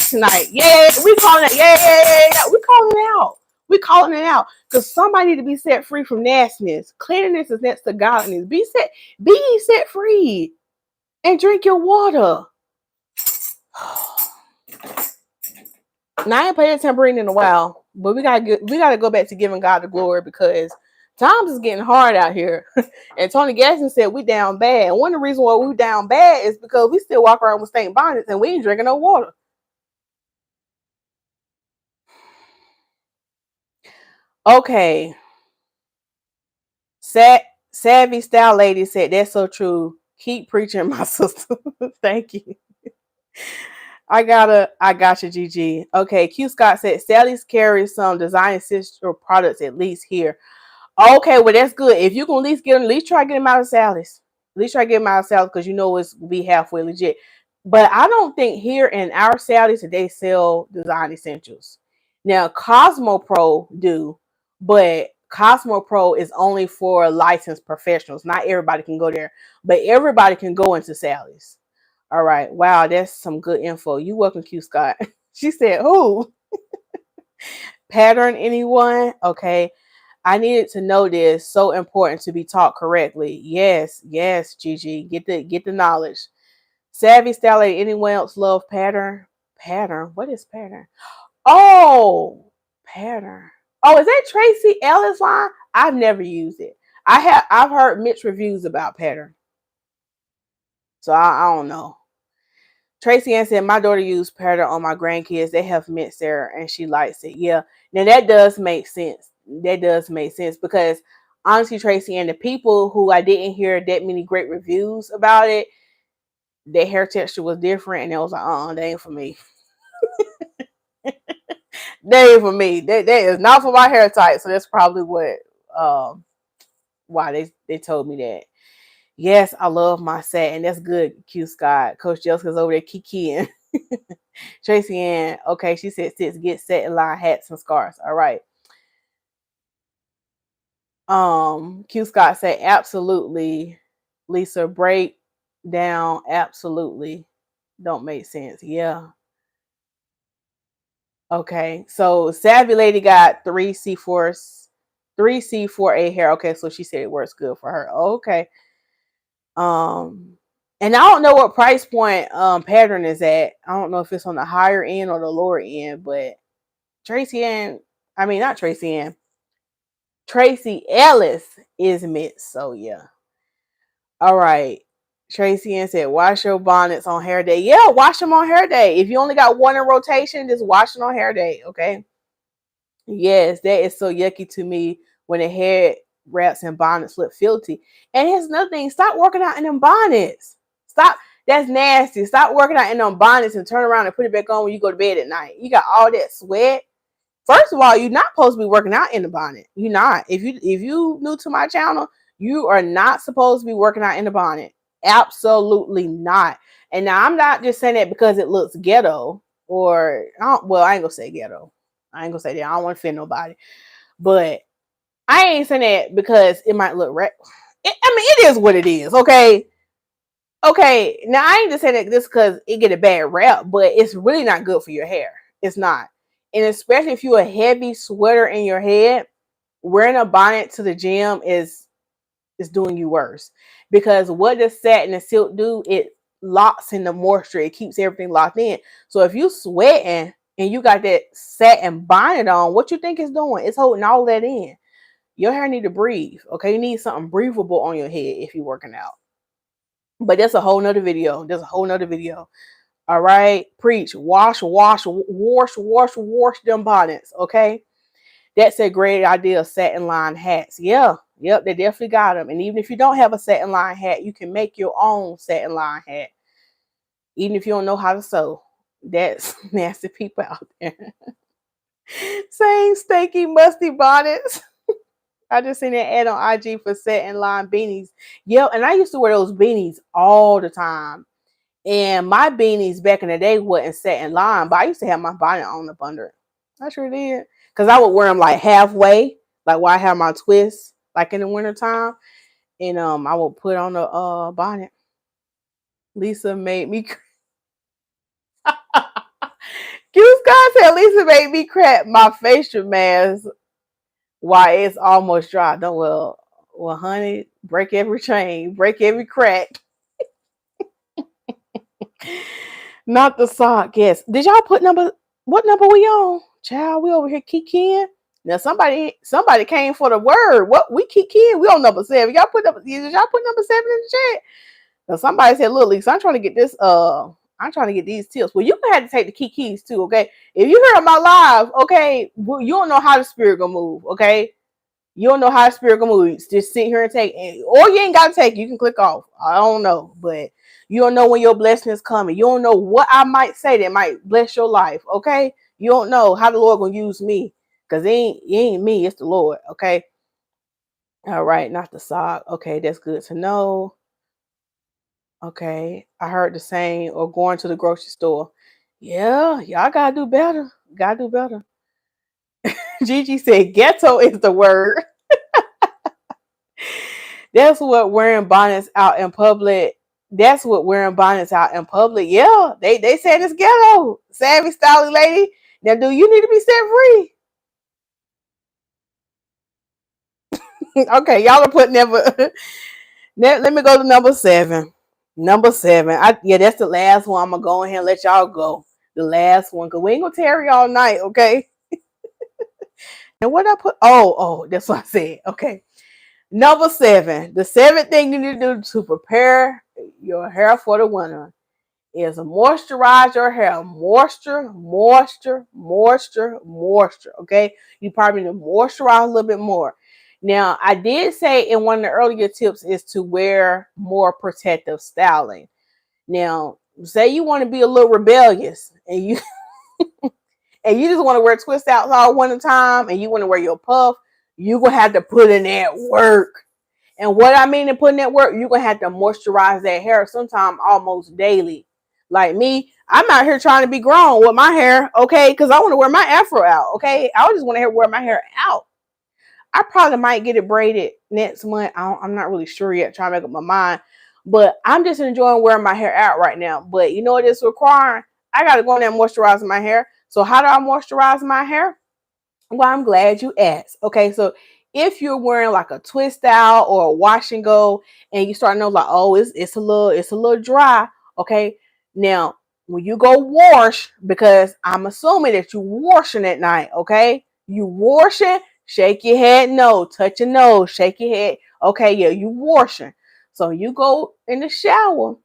tonight. Yeah, we calling it. Yeah. We calling it out. We calling it out because somebody need to be set free from nastiness. Cleanliness is next to godliness. Be set free, and drink your water. Now I ain't played a tambourine in a while, but we gotta go back to giving God the glory, because Times is getting hard out here. And Tony Gaston said we down bad. And one of the reasons why we down bad is because we still walk around with stink bonnets and we ain't drinking no water. Okay. Savvy Style Lady said that's so true. Keep preaching, my sister. Thank you. I got you, GG. Okay, Q Scott said Sally's carries some design essential products at least here. Okay, well that's good. If you can at least get them, at least try to get them out of Sally's. At least try to get them out of Sally's because you know it's be halfway legit. But I don't think here in our Sally's that they sell design essentials. Now Cosmo Pro do, but Cosmo Pro is only for licensed professionals. Not everybody can go there, but everybody can go into Sally's. All right. Wow, that's some good info. You welcome, Q Scott. She said, "Who pattern anyone?" Okay. I needed to know this. So important to be taught correctly. Yes, yes, Gigi. Get the knowledge. Savvy Style. Anyone else love pattern? Pattern. What is pattern? Oh, pattern. Oh, is that Tracy Ellis line? I've never used it. I've heard mixed reviews about pattern. So I don't know. Tracy Ann said, my daughter used pattern on my grandkids. They have mint there and she likes it. Yeah. Now that does make sense. That does make sense because honestly, Tracy and the people who I didn't hear that many great reviews about it, their hair texture was different and it was like, that ain't for me. That ain't for me. That is not for my hair type. So that's probably why they told me that. Yes, I love my set, and that's good, Q Scott. Coach Jessica's over there kikiing. Tracy Ann, okay, she said six, get set in line hats and scarves. All right. Q Scott said absolutely. Lisa, break down absolutely. Don't make sense. Yeah. Okay. So Savvy Lady got 3C4A hair. Okay, so she said it works good for her. Okay. And I don't know what price point pattern is at. I don't know if it's on the higher end or the lower end, but Tracy Ellis is mixed. So yeah. All right. Tracy Ann said, wash your bonnets on hair day. Yeah, wash them on hair day. If you only got one in rotation, just wash it on hair day. Okay. Yes, that is so yucky to me when the hair wraps and bonnets look filthy. And here's another thing. Stop working out in them bonnets. Stop. That's nasty. Stop working out in them bonnets and turn around and put it back on when you go to bed at night. You got all that sweat. First of all, you're not supposed to be working out in the bonnet. You're not. If you new to my channel, you are not supposed to be working out in the bonnet. Absolutely not. And now I'm not just saying that because it looks ghetto or I ain't gonna say ghetto. I ain't gonna say that. I don't want to offend nobody. But I ain't saying that because it might look it is what it is, okay? Okay, now I ain't just saying that just because it get a bad rap, but it's really not good for your hair. It's not. And especially if you're a heavy sweater in your head, wearing a bonnet to the gym is doing you worse. Because what does satin and silk do? It locks in the moisture. It keeps everything locked in. So if you sweating and you got that satin bonnet on, what you think it's doing? It's holding all that in. Your hair need to breathe. Okay, you need something breathable on your head if you're working out. But that's a whole nother video. There's a whole nother video. All right, preach, wash them bonnets. Okay, that's a great idea. Satin line hats. Yeah, yep, they definitely got them. And even if you don't have a satin line hat, you can make your own satin line hat. Even if you don't know how to sew, that's nasty people out there. Saying stinky, musty bonnets. I just seen that ad on IG for satin line beanies. Yeah, and I used to wear those beanies all the time. And my beanies back in the day wasn't satin line, but I used to have my bonnet on up under it. I sure did. Because I would wear them like halfway, like while I have my twists, like in the wintertime. And I would put on the bonnet. Lisa made me Q Scott said Lisa made me crack my facial mask while it's almost dry. Don't well, honey, break every chain, break every crack. Not the sock. Yes. Did y'all put what number we on? Child, we over here kicking. Now somebody came for the word. What we keep kidding. We on number 7. Y'all put number 7 in the chat. Now somebody said, look, Lisa, I'm trying to get this I'm trying to get these tips. Well, you gonna have to take the key keys too, okay? If you heard my live, okay, well, you don't know how the spirit gonna move, okay? You don't know how the spirit gonna move. Just sit here and take it. Or you ain't gotta take it. You can click off. I don't know. But you don't know when your blessing is coming. You don't know what I might say that might bless your life, okay? You don't know how the Lord gonna use me. Because it ain't me, it's the Lord, okay? All right, not the sock. Okay, that's good to know. Okay, I heard the saying, or going to the grocery store. Yeah, y'all gotta do better. Gotta do better. Gigi said, ghetto is the word. That's what wearing bonnets out in public. That's what wearing bonnets out in public. Yeah, they said it's ghetto. Savvy, stylish lady. Now, do you need to be set free? Okay, y'all are putting never. Let me go to number 7. Number 7. Yeah, that's the last one. I'm gonna go ahead and let y'all go. The last one, because we ain't gonna tarry all night, okay? And what I put? Oh, that's what I said. Okay. Number 7. The 7th thing you need to do to prepare your hair for the winter is moisturize your hair. Moisture. Okay. You probably need to moisturize a little bit more. Now, I did say in one of the earlier tips is to wear more protective styling. Now, say you want to be a little rebellious and you just want to wear twist outs all one time and you want to wear your puff, you're going to have to put in that work. And what I mean in putting that work, you're going to have to moisturize that hair sometime almost daily. Like me, I'm out here trying to be grown with my hair, okay? Because I want to wear my afro out, okay? I just want to wear my hair out. I probably might get it braided next month. I'm not really sure yet, trying to make up my mind. But I'm just enjoying wearing my hair out right now. But you know what it's requiring? I got to go in there and moisturize my hair. So how do I moisturize my hair? Well, I'm glad you asked. Okay, so if you're wearing like a twist out or a wash and go, and you start to know like, oh, it's a little dry. Okay, now when you go wash, because I'm assuming that you're washing at night. Okay, you washing, shake your head, no, touch your nose, shake your head. Okay, yeah, you washing. So you go in the shower.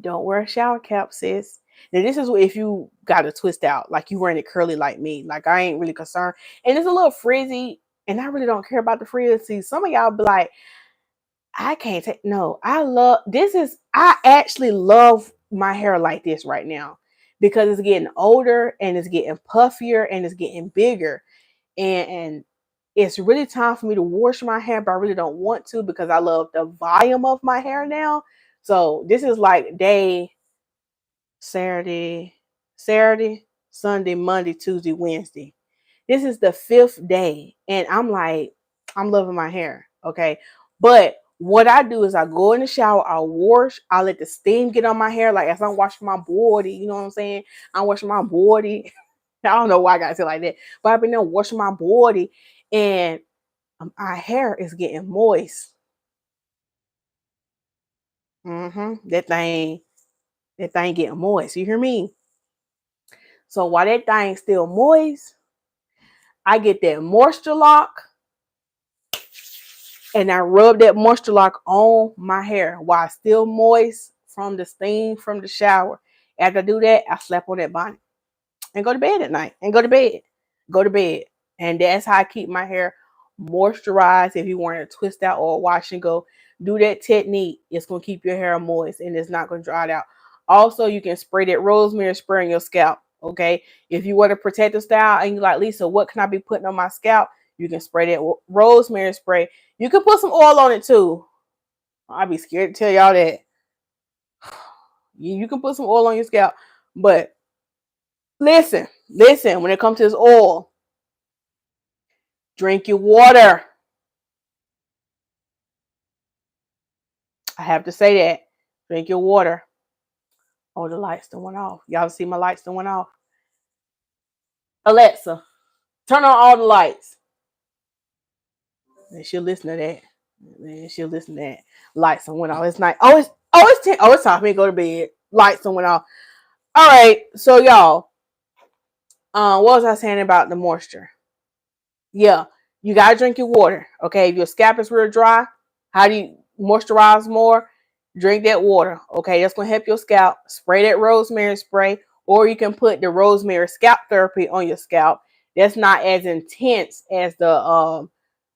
Don't wear a shower cap, sis. Now, this is if you got to twist out, like you wearing it curly like me. Like, I ain't really concerned. And it's a little frizzy, and I really don't care about the frizz. See, some of y'all be like, I can't take, no, I actually love my hair like this right now because it's getting older and it's getting puffier and it's getting bigger. And it's really time for me to wash my hair, but I really don't want to because I love the volume of my hair now. So this is like day Saturday, Sunday, Monday, Tuesday, Wednesday. This is the 5th day. And I'm like, I'm loving my hair. Okay. But what I do is I go in the shower, I wash, I let the steam get on my hair. Like as I'm washing my body, you know what I'm saying? I'm washing my body. I don't know why I got to say like that, but I've been there washing my body and my hair is getting moist. That thing getting moist. You hear me? So while that thing's still moist, I get that moisture lock and I rub that moisture lock on my hair while it's still moist from the steam from the shower. After I do that, I slap on that bonnet and go to bed at night and go to bed. Go to bed. And that's how I keep my hair moisturized. If you want to twist out or wash and go, do that technique. It's going to keep your hair moist and it's not going to dry it out. Also, you can spray that rosemary spray on your scalp. Okay. If you want a protective style and you're like, Lisa, what can I be putting on my scalp? You can spray that rosemary spray. You can put some oil on it too. I'd be scared to tell y'all that. You can put some oil on your scalp. But listen, when it comes to this oil, drink your water. I have to say that. Drink your water. Oh, the lights done went off. Y'all see my lights done went off? Alexa, turn on all the lights. And she'll listen to that. And she'll listen to that. Lights done went off. It's night. It's 10. Oh, it's time for me to go to bed. Lights done went off. All right. So y'all, what was I saying about the moisture? Yeah, you gotta drink your water. Okay, if your scalp is real dry, how do you moisturize more? Drink that water. Okay, that's gonna help your scalp. Spray that rosemary spray, or you can put the rosemary scalp therapy on your scalp. That's not as intense as the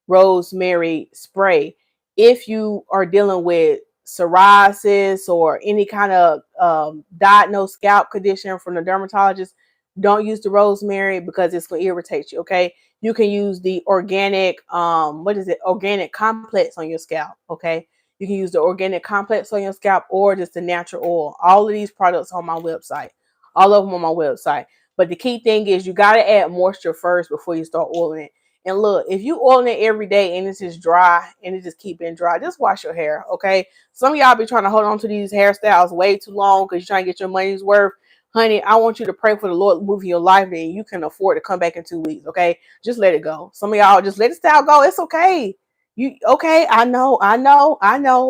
rosemary spray. If you are dealing with psoriasis or any kind of diagnosed scalp condition from the dermatologist, don't use the rosemary because it's going to irritate you. Okay, you can use the organic what is it, organic complex on your scalp. Okay, you can use the organic complex on your scalp or just the natural oil. All of these products on my website, all of them on my website. But the key thing is you got to add moisture first before you start oiling it. And look, if you oiling it every day and it's just dry and it just keep being dry, just wash your hair, okay? Some of y'all be trying to hold on to these hairstyles way too long because you're trying to get your money's worth. Honey, I want you to pray for the Lord moving your life and you can afford to come back in 2 weeks, okay? Just let it go. Some of y'all just let the style go. It's okay. You okay? I know,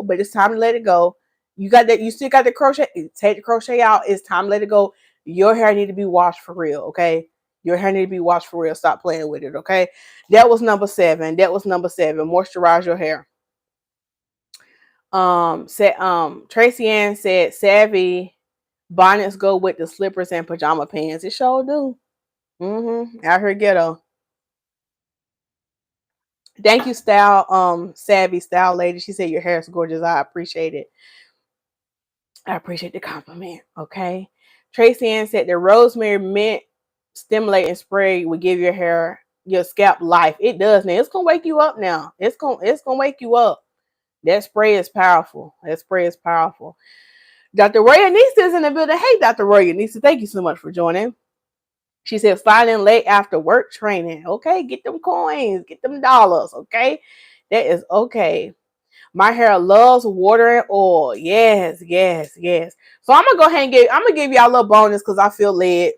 but it's time to let it go. You got that, you still got the crochet. Take the crochet out. It's time to let it go. Your hair need to be washed for real, okay? Your hair need to be washed for real. Stop playing with it, okay? That was number 7. That was number 7. Moisturize your hair. Tracy Ann said savvy bonnets go with the slippers and pajama pants. It sure do. Out here ghetto. Thank you, savvy style lady. She said your hair is gorgeous. I appreciate it. I appreciate the compliment. Okay. Tracy Ann said the rosemary mint stimulating spray will give your scalp life. It does now. It's gonna wake you up now. It's gonna wake you up. That spray is powerful. That spray is powerful. Dr. Roya Nisa is in the building. Hey, Dr. Roya Nisa, thank you so much for joining. She said, sliding late after work training. Okay, get them coins, get them dollars. Okay, that is okay. My hair loves water and oil. Yes, yes, yes. So I'm gonna give y'all a little bonus because I feel led.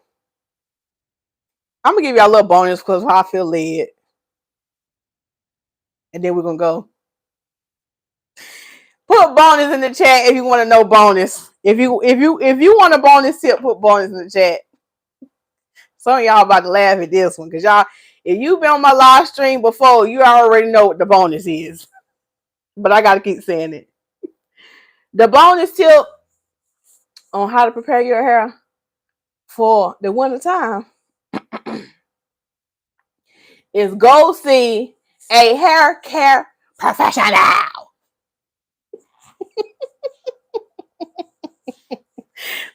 I'm gonna give y'all a little bonus because I feel led. And then we're gonna go. Put bonus in the chat if you want to know bonus. If you want a bonus tip, put bonus in the chat. Some of y'all about to laugh at this one because y'all, if you've been on my live stream before, you already know what the bonus is. But I gotta keep saying it. The bonus tip on how to prepare your hair for the winter time is go see a hair care professional.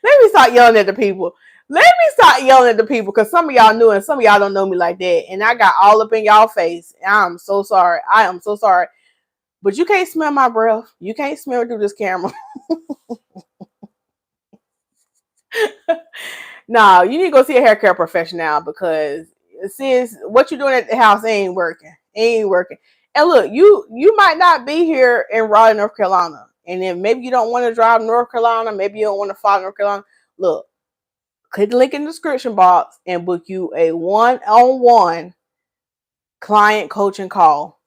Let me start yelling at the people. Let me start yelling at the people because some of y'all knew and some of y'all don't know me like that. And I got all up in y'all face. I'm so sorry. I am so sorry. But you can't smell my breath. You can't smell through this camera. No, you need to go see a hair care professional because sis, what you're doing at the house ain't working. Ain't working. And look, you might not be here in Raleigh, North Carolina. And then maybe you don't want to drive to North Carolina. Maybe you don't want to follow North Carolina. Look, click the link in the description box and book you a one-on-one client coaching call.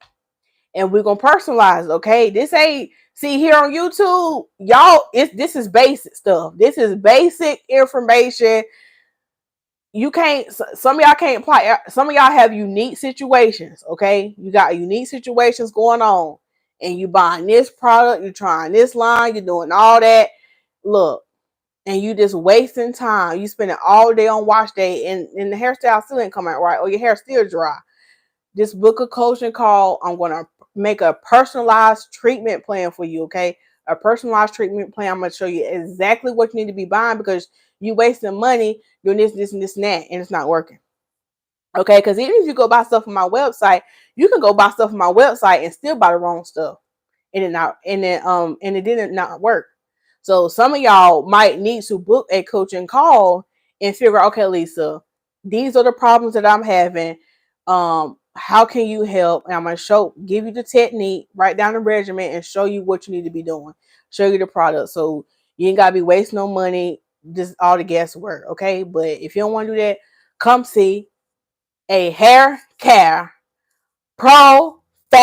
And we're gonna personalize it, okay? This ain't see here on YouTube, y'all. This is basic stuff. This is basic information. You can't. Some of y'all can't apply. Some of y'all have unique situations, okay? You got unique situations going on, and you buying this product, you're trying this line, you're doing all that. Look, and you just wasting time. You spending all day on wash day, and the hairstyle still ain't coming out right, or your hair still dry. This book of coaching call, I'm gonna make a personalized treatment plan for you, okay? A personalized treatment plan. I'm gonna show you exactly what you need to be buying because you wasting money doing this, and that, and it's not working. Okay, because even if you go buy stuff on my website, you can go buy stuff on my website and still buy the wrong stuff. And it didn't not work. So some of y'all might need to book a coaching call and figure out, okay, Lisa, these are the problems that I'm having. How can you help? And I'm gonna give you the technique, write down the regimen, and show you what you need to be doing. Show you the product, so you ain't gotta be wasting no money, just all the guesswork. Okay, but if you don't want to do that, come see a hair care profession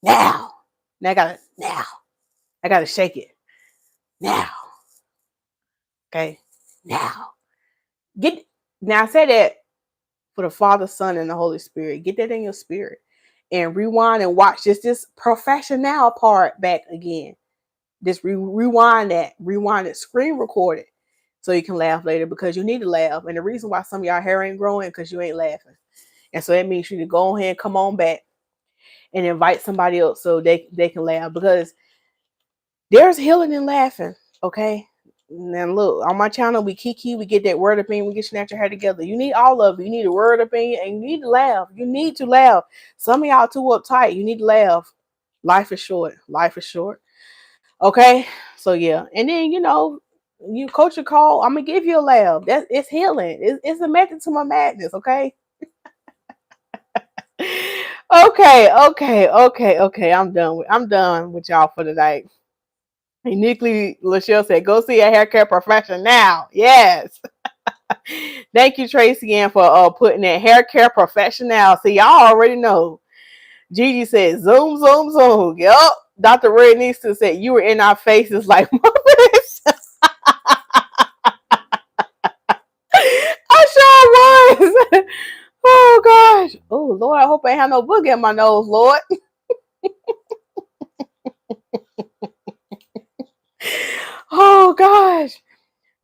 now. Now. I gotta shake it now. Okay, now. Get now. Say that for the Father, Son, and the Holy Spirit. Get that in your spirit. And rewind and watch this professional part back again. Just rewind it, screen record it, so you can laugh later, because you need to laugh. And the reason why some of y'all hair ain't growing, because you ain't laughing. And so that means you need to go ahead and come on back and invite somebody else so they can laugh, because there's healing in laughing. Okay. Now look, on my channel, we kiki, we get that word opinion, we get snatch your hair together. You need all of it. You need a word opinion, and you need to laugh. You need to laugh. Some of y'all too uptight. You need to laugh. Life is short. Life is short. Okay. So yeah. And then, you coach a call, I'm gonna give you a laugh. It's healing. It's a method to my madness. Okay. Okay. I'm done with y'all for tonight. Uniquely, Lachelle said, go see a hair care professional now. Yes. Thank you, Tracy, again for putting that hair care professional. See, y'all already know. Gigi said, zoom, zoom, zoom. Yup. Dr. Red needs to say, you were in our faces like Muppets. I sure was. Oh, gosh. Oh, Lord, I hope I ain't have no boogie in my nose, Lord. Oh, gosh.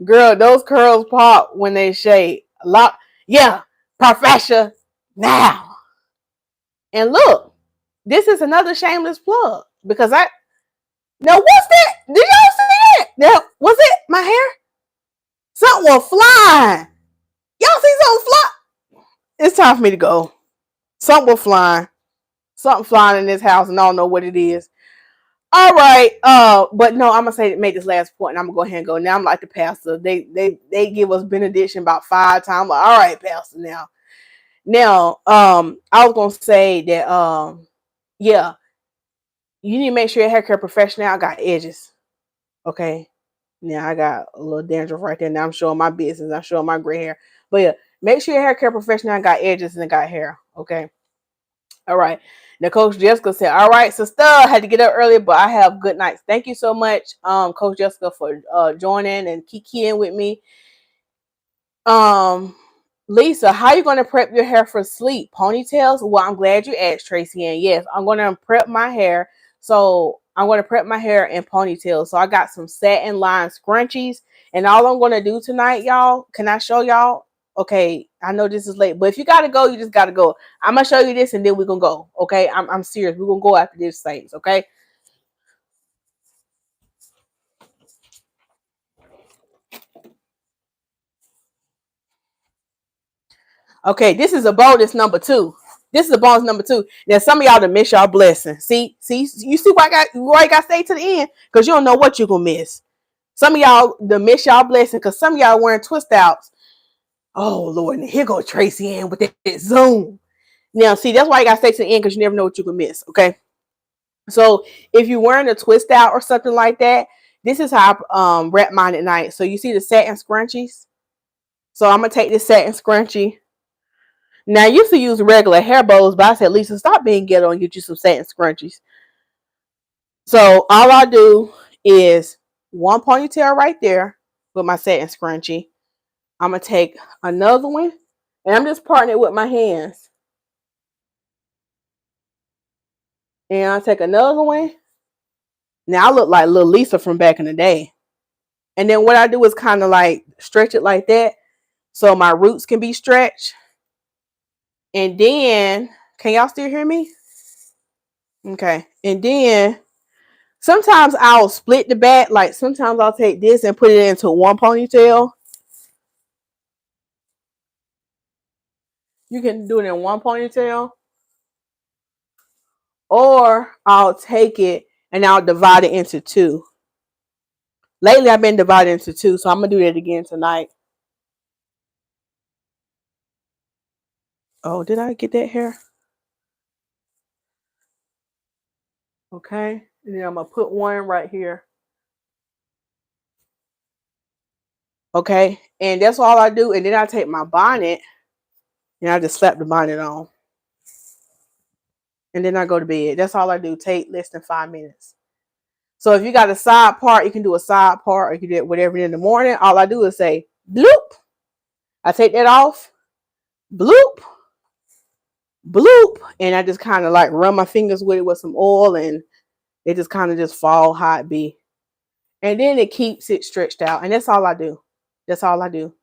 Girl, those curls pop when they shade. A lot. Yeah. Professional now. And look, this is another shameless plug, because now what's that? Did y'all see it? Now, was it my hair? Something was flying. Y'all see something fly? It's time for me to go. Something was flying. Something flying in this house, and I don't know what it is. All right. But no, I'm gonna make this last point, and I'm gonna go ahead and go. Now I'm like the pastor. They give us benediction about 5 times. Like, all right, pastor. Now, I was gonna say that yeah, you need to make sure your hair care professional got edges. Okay. Now I got a little dandruff right there. Now I'm showing my business. I'm showing my gray hair. But yeah, make sure your hair care professional got edges and it got hair. Okay. All right. Now Coach Jessica said, all right, sister, had to get up early, but I have good nights. Thank you so much, Coach Jessica, for joining and kikiing with me. Lisa, how you going to prep your hair for sleep? Ponytails? Well, I'm glad you asked, Tracy. And yes, I'm going to prep my hair. So I'm going to prep my hair in ponytails. So I got some satin line scrunchies. And all I'm going to do tonight, y'all, can I show y'all? Okay, I know this is late, but if you got to go, you just got to go. I'm going to show you this and then we're going to go. Okay, I'm serious. We're going to go after this things. Okay. Okay, this is a bonus number 2. This is a bonus number 2. Now, some of y'all to miss y'all blessing. See, you see why I got to stay to the end, because you don't know what you're gonna miss. Some of y'all to miss y'all blessing, because some of y'all wearing twist outs. Oh Lord, and here go Tracy in with that zoom. Now, see, that's why you got to stay to the end, because you never know what you can miss. Okay, so if you're wearing a twist out or something like that, this is how I wrap mine at night. So you see the satin scrunchies. So I'm gonna take this satin scrunchie. Now, I used to use regular hair bows, but I said, Lisa, stop being ghetto and get you some satin scrunchies. So all I do is one ponytail right there with my satin scrunchie. I'm going to take another one, and I'm just parting it with my hands. And I'll take another one. Now I look like little Lisa from back in the day. And then what I do is kind of like stretch it like that, so my roots can be stretched. And then, can y'all still hear me? Okay. And then sometimes I'll split the back. Like sometimes I'll take this and put it into one ponytail. You can do it in one ponytail. Or I'll take it and I'll divide it into 2. Lately I've been divided into 2, so I'm going to do that again tonight. Oh, did I get that hair? Okay. And then I'm going to put one right here. Okay. And that's all I do. And then I take my bonnet and I just slap the bonnet on. And then I go to bed. That's all I do. Take less than 5 minutes. So if you got a side part, you can do a side part, or you can do it whatever in the morning. All I do is say, bloop. I take that off. bloop, bloop. And I just kind of like run my fingers with it with some oil, and it just kind of just fall how it be. And then it keeps it stretched out. And that's all I do. That's all I do.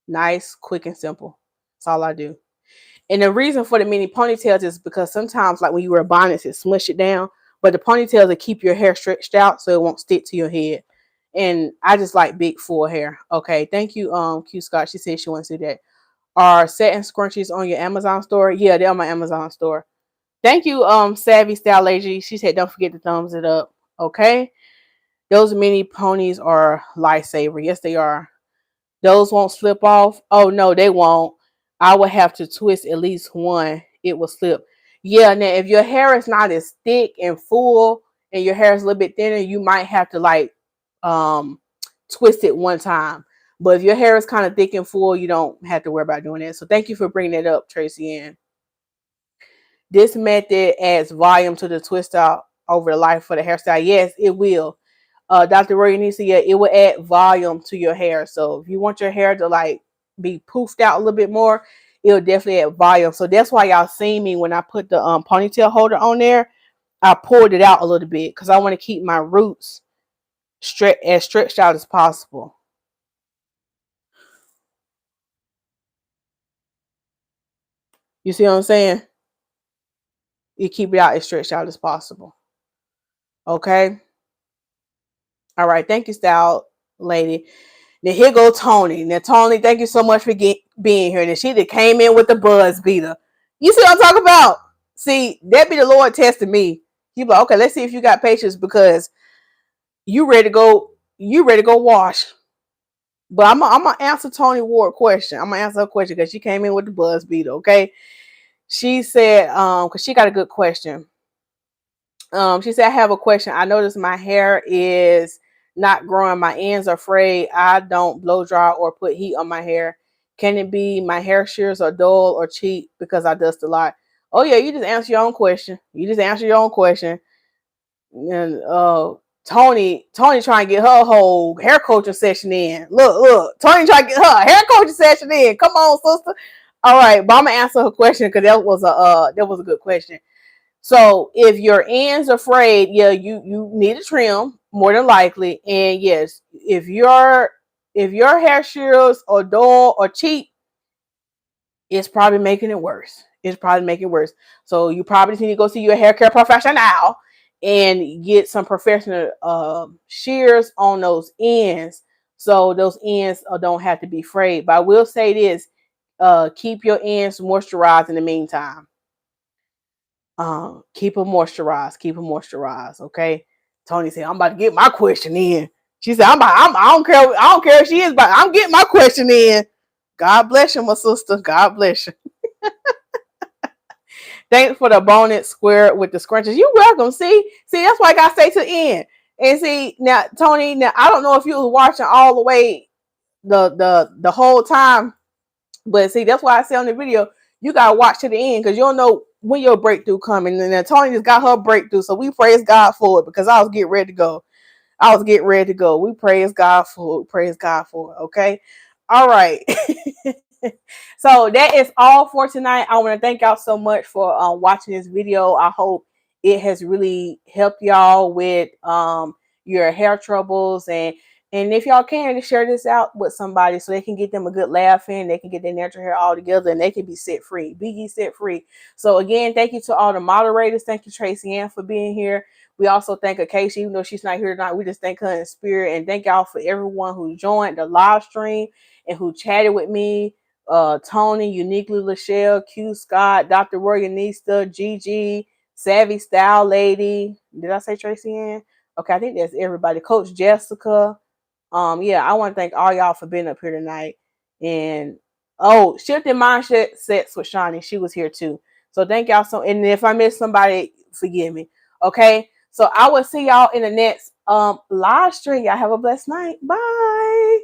Nice, quick, and simple. That's all I do. And the reason for the mini ponytails is because sometimes, like when you wear bonnets, it smush it down. But the ponytails will keep your hair stretched out so it won't stick to your head. And I just like big full hair. Okay, thank you, Q Scott. She said she wants to see that. Are satin scrunchies on your Amazon store? Yeah, they're on my Amazon store. Thank you, Savvy Stylez. She said don't forget to thumbs it up. Okay. Those mini ponies are lifesaver. Yes, they are. Those won't slip off. Oh no, they won't. I would have to twist at least one. It will slip. Yeah, now if your hair is not as thick and full and your hair is a little bit thinner, you might have to like um twist it one time. But if your hair is kind of thick and full, you don't have to worry about doing that. So thank you for bringing that up, Tracy Ann. This method adds volume to the twist out over the life for the hairstyle. Yes, it will. Dr. Roy, yeah, it will add volume to your hair. So if you want your hair to like be poofed out a little bit more, it'll definitely add volume. So that's why y'all see me when I put the ponytail holder on there, I pulled it out a little bit because I want to keep my roots as stretched out as possible. You see what I'm saying? You keep it out as stretched out as possible. Okay. All right. Thank you, style lady. Now here go Tony. Now Tony, thank you so much for being here. And she came in with the buzz beater. You see what I'm talking about? See, that be the Lord testing me. He be like, okay, let's see if you got patience because you ready to go. You ready to go wash. But I'm gonna answer Tony Ward question. I'm gonna answer her question because she came in with the buzz beater. Okay, she said, because she got a good question. She said, I have a question. I noticed my hair is not growing. My ends are frayed. I don't blow dry or put heat on my hair. Can it be my hair shears are dull or cheap because I dust a lot? Oh yeah, you just answer your own question. You just answer your own question. And Tony trying to get her whole hair coaching session in. Look, Tony trying to get her hair coaching session in. Come on, sister. All right, but I'm gonna answer her question because that was a good question. So if your ends are frayed, yeah, you need a trim more than likely. And yes, if your hair shears are dull or cheap, it's probably making it worse. It's probably making it worse. So you probably need to go see your hair care professional and get some professional shears on those ends, so those ends don't have to be frayed. But I will say this: keep your ends moisturized in the meantime. Keep them moisturized. Keep them moisturized. Okay. Tony said, "I'm about to get my question in." She said, I don't care. I don't care if she is, but I'm getting my question in." God bless you, my sister. God bless you. Thanks for the bonnet square with the scrunches. You're welcome. See, that's why I got to stay to the end. And see, now, Tony, now I don't know if you was watching all the way the whole time, but see, that's why I say on the video, you gotta watch to the end because you don't know when your breakthrough coming. And then Tony just got her breakthrough, so we praise God for it because I was getting ready to go. We praise God for it. Praise God for it. Okay. All right. So that is all for tonight. I want to thank y'all so much for watching this video. I hope it has really helped y'all with your hair troubles, and if y'all can, share this out with somebody so they can get them a good laugh in. They can get their natural hair all together and they can be set free. Be ye set free. So again, thank you to all the moderators. Thank you, Tracy Ann, for being here. We also thank Acacia, even though she's not here tonight. We just thank her in spirit. And thank y'all for everyone who joined the live stream and who chatted with me. Tony, Uniquely Lachelle, Q Scott, Dr. Royanista, Gigi, Savvy Style Lady. Did I say Tracy Ann? Okay, I think that's everybody. Coach Jessica. Yeah, I want to thank all y'all for being up here tonight. And Shifting Mindset Sets with Shawnee. She was here too. So thank y'all so. And if I missed somebody, forgive me. Okay. So I will see y'all in the next live stream. Y'all have a blessed night. Bye.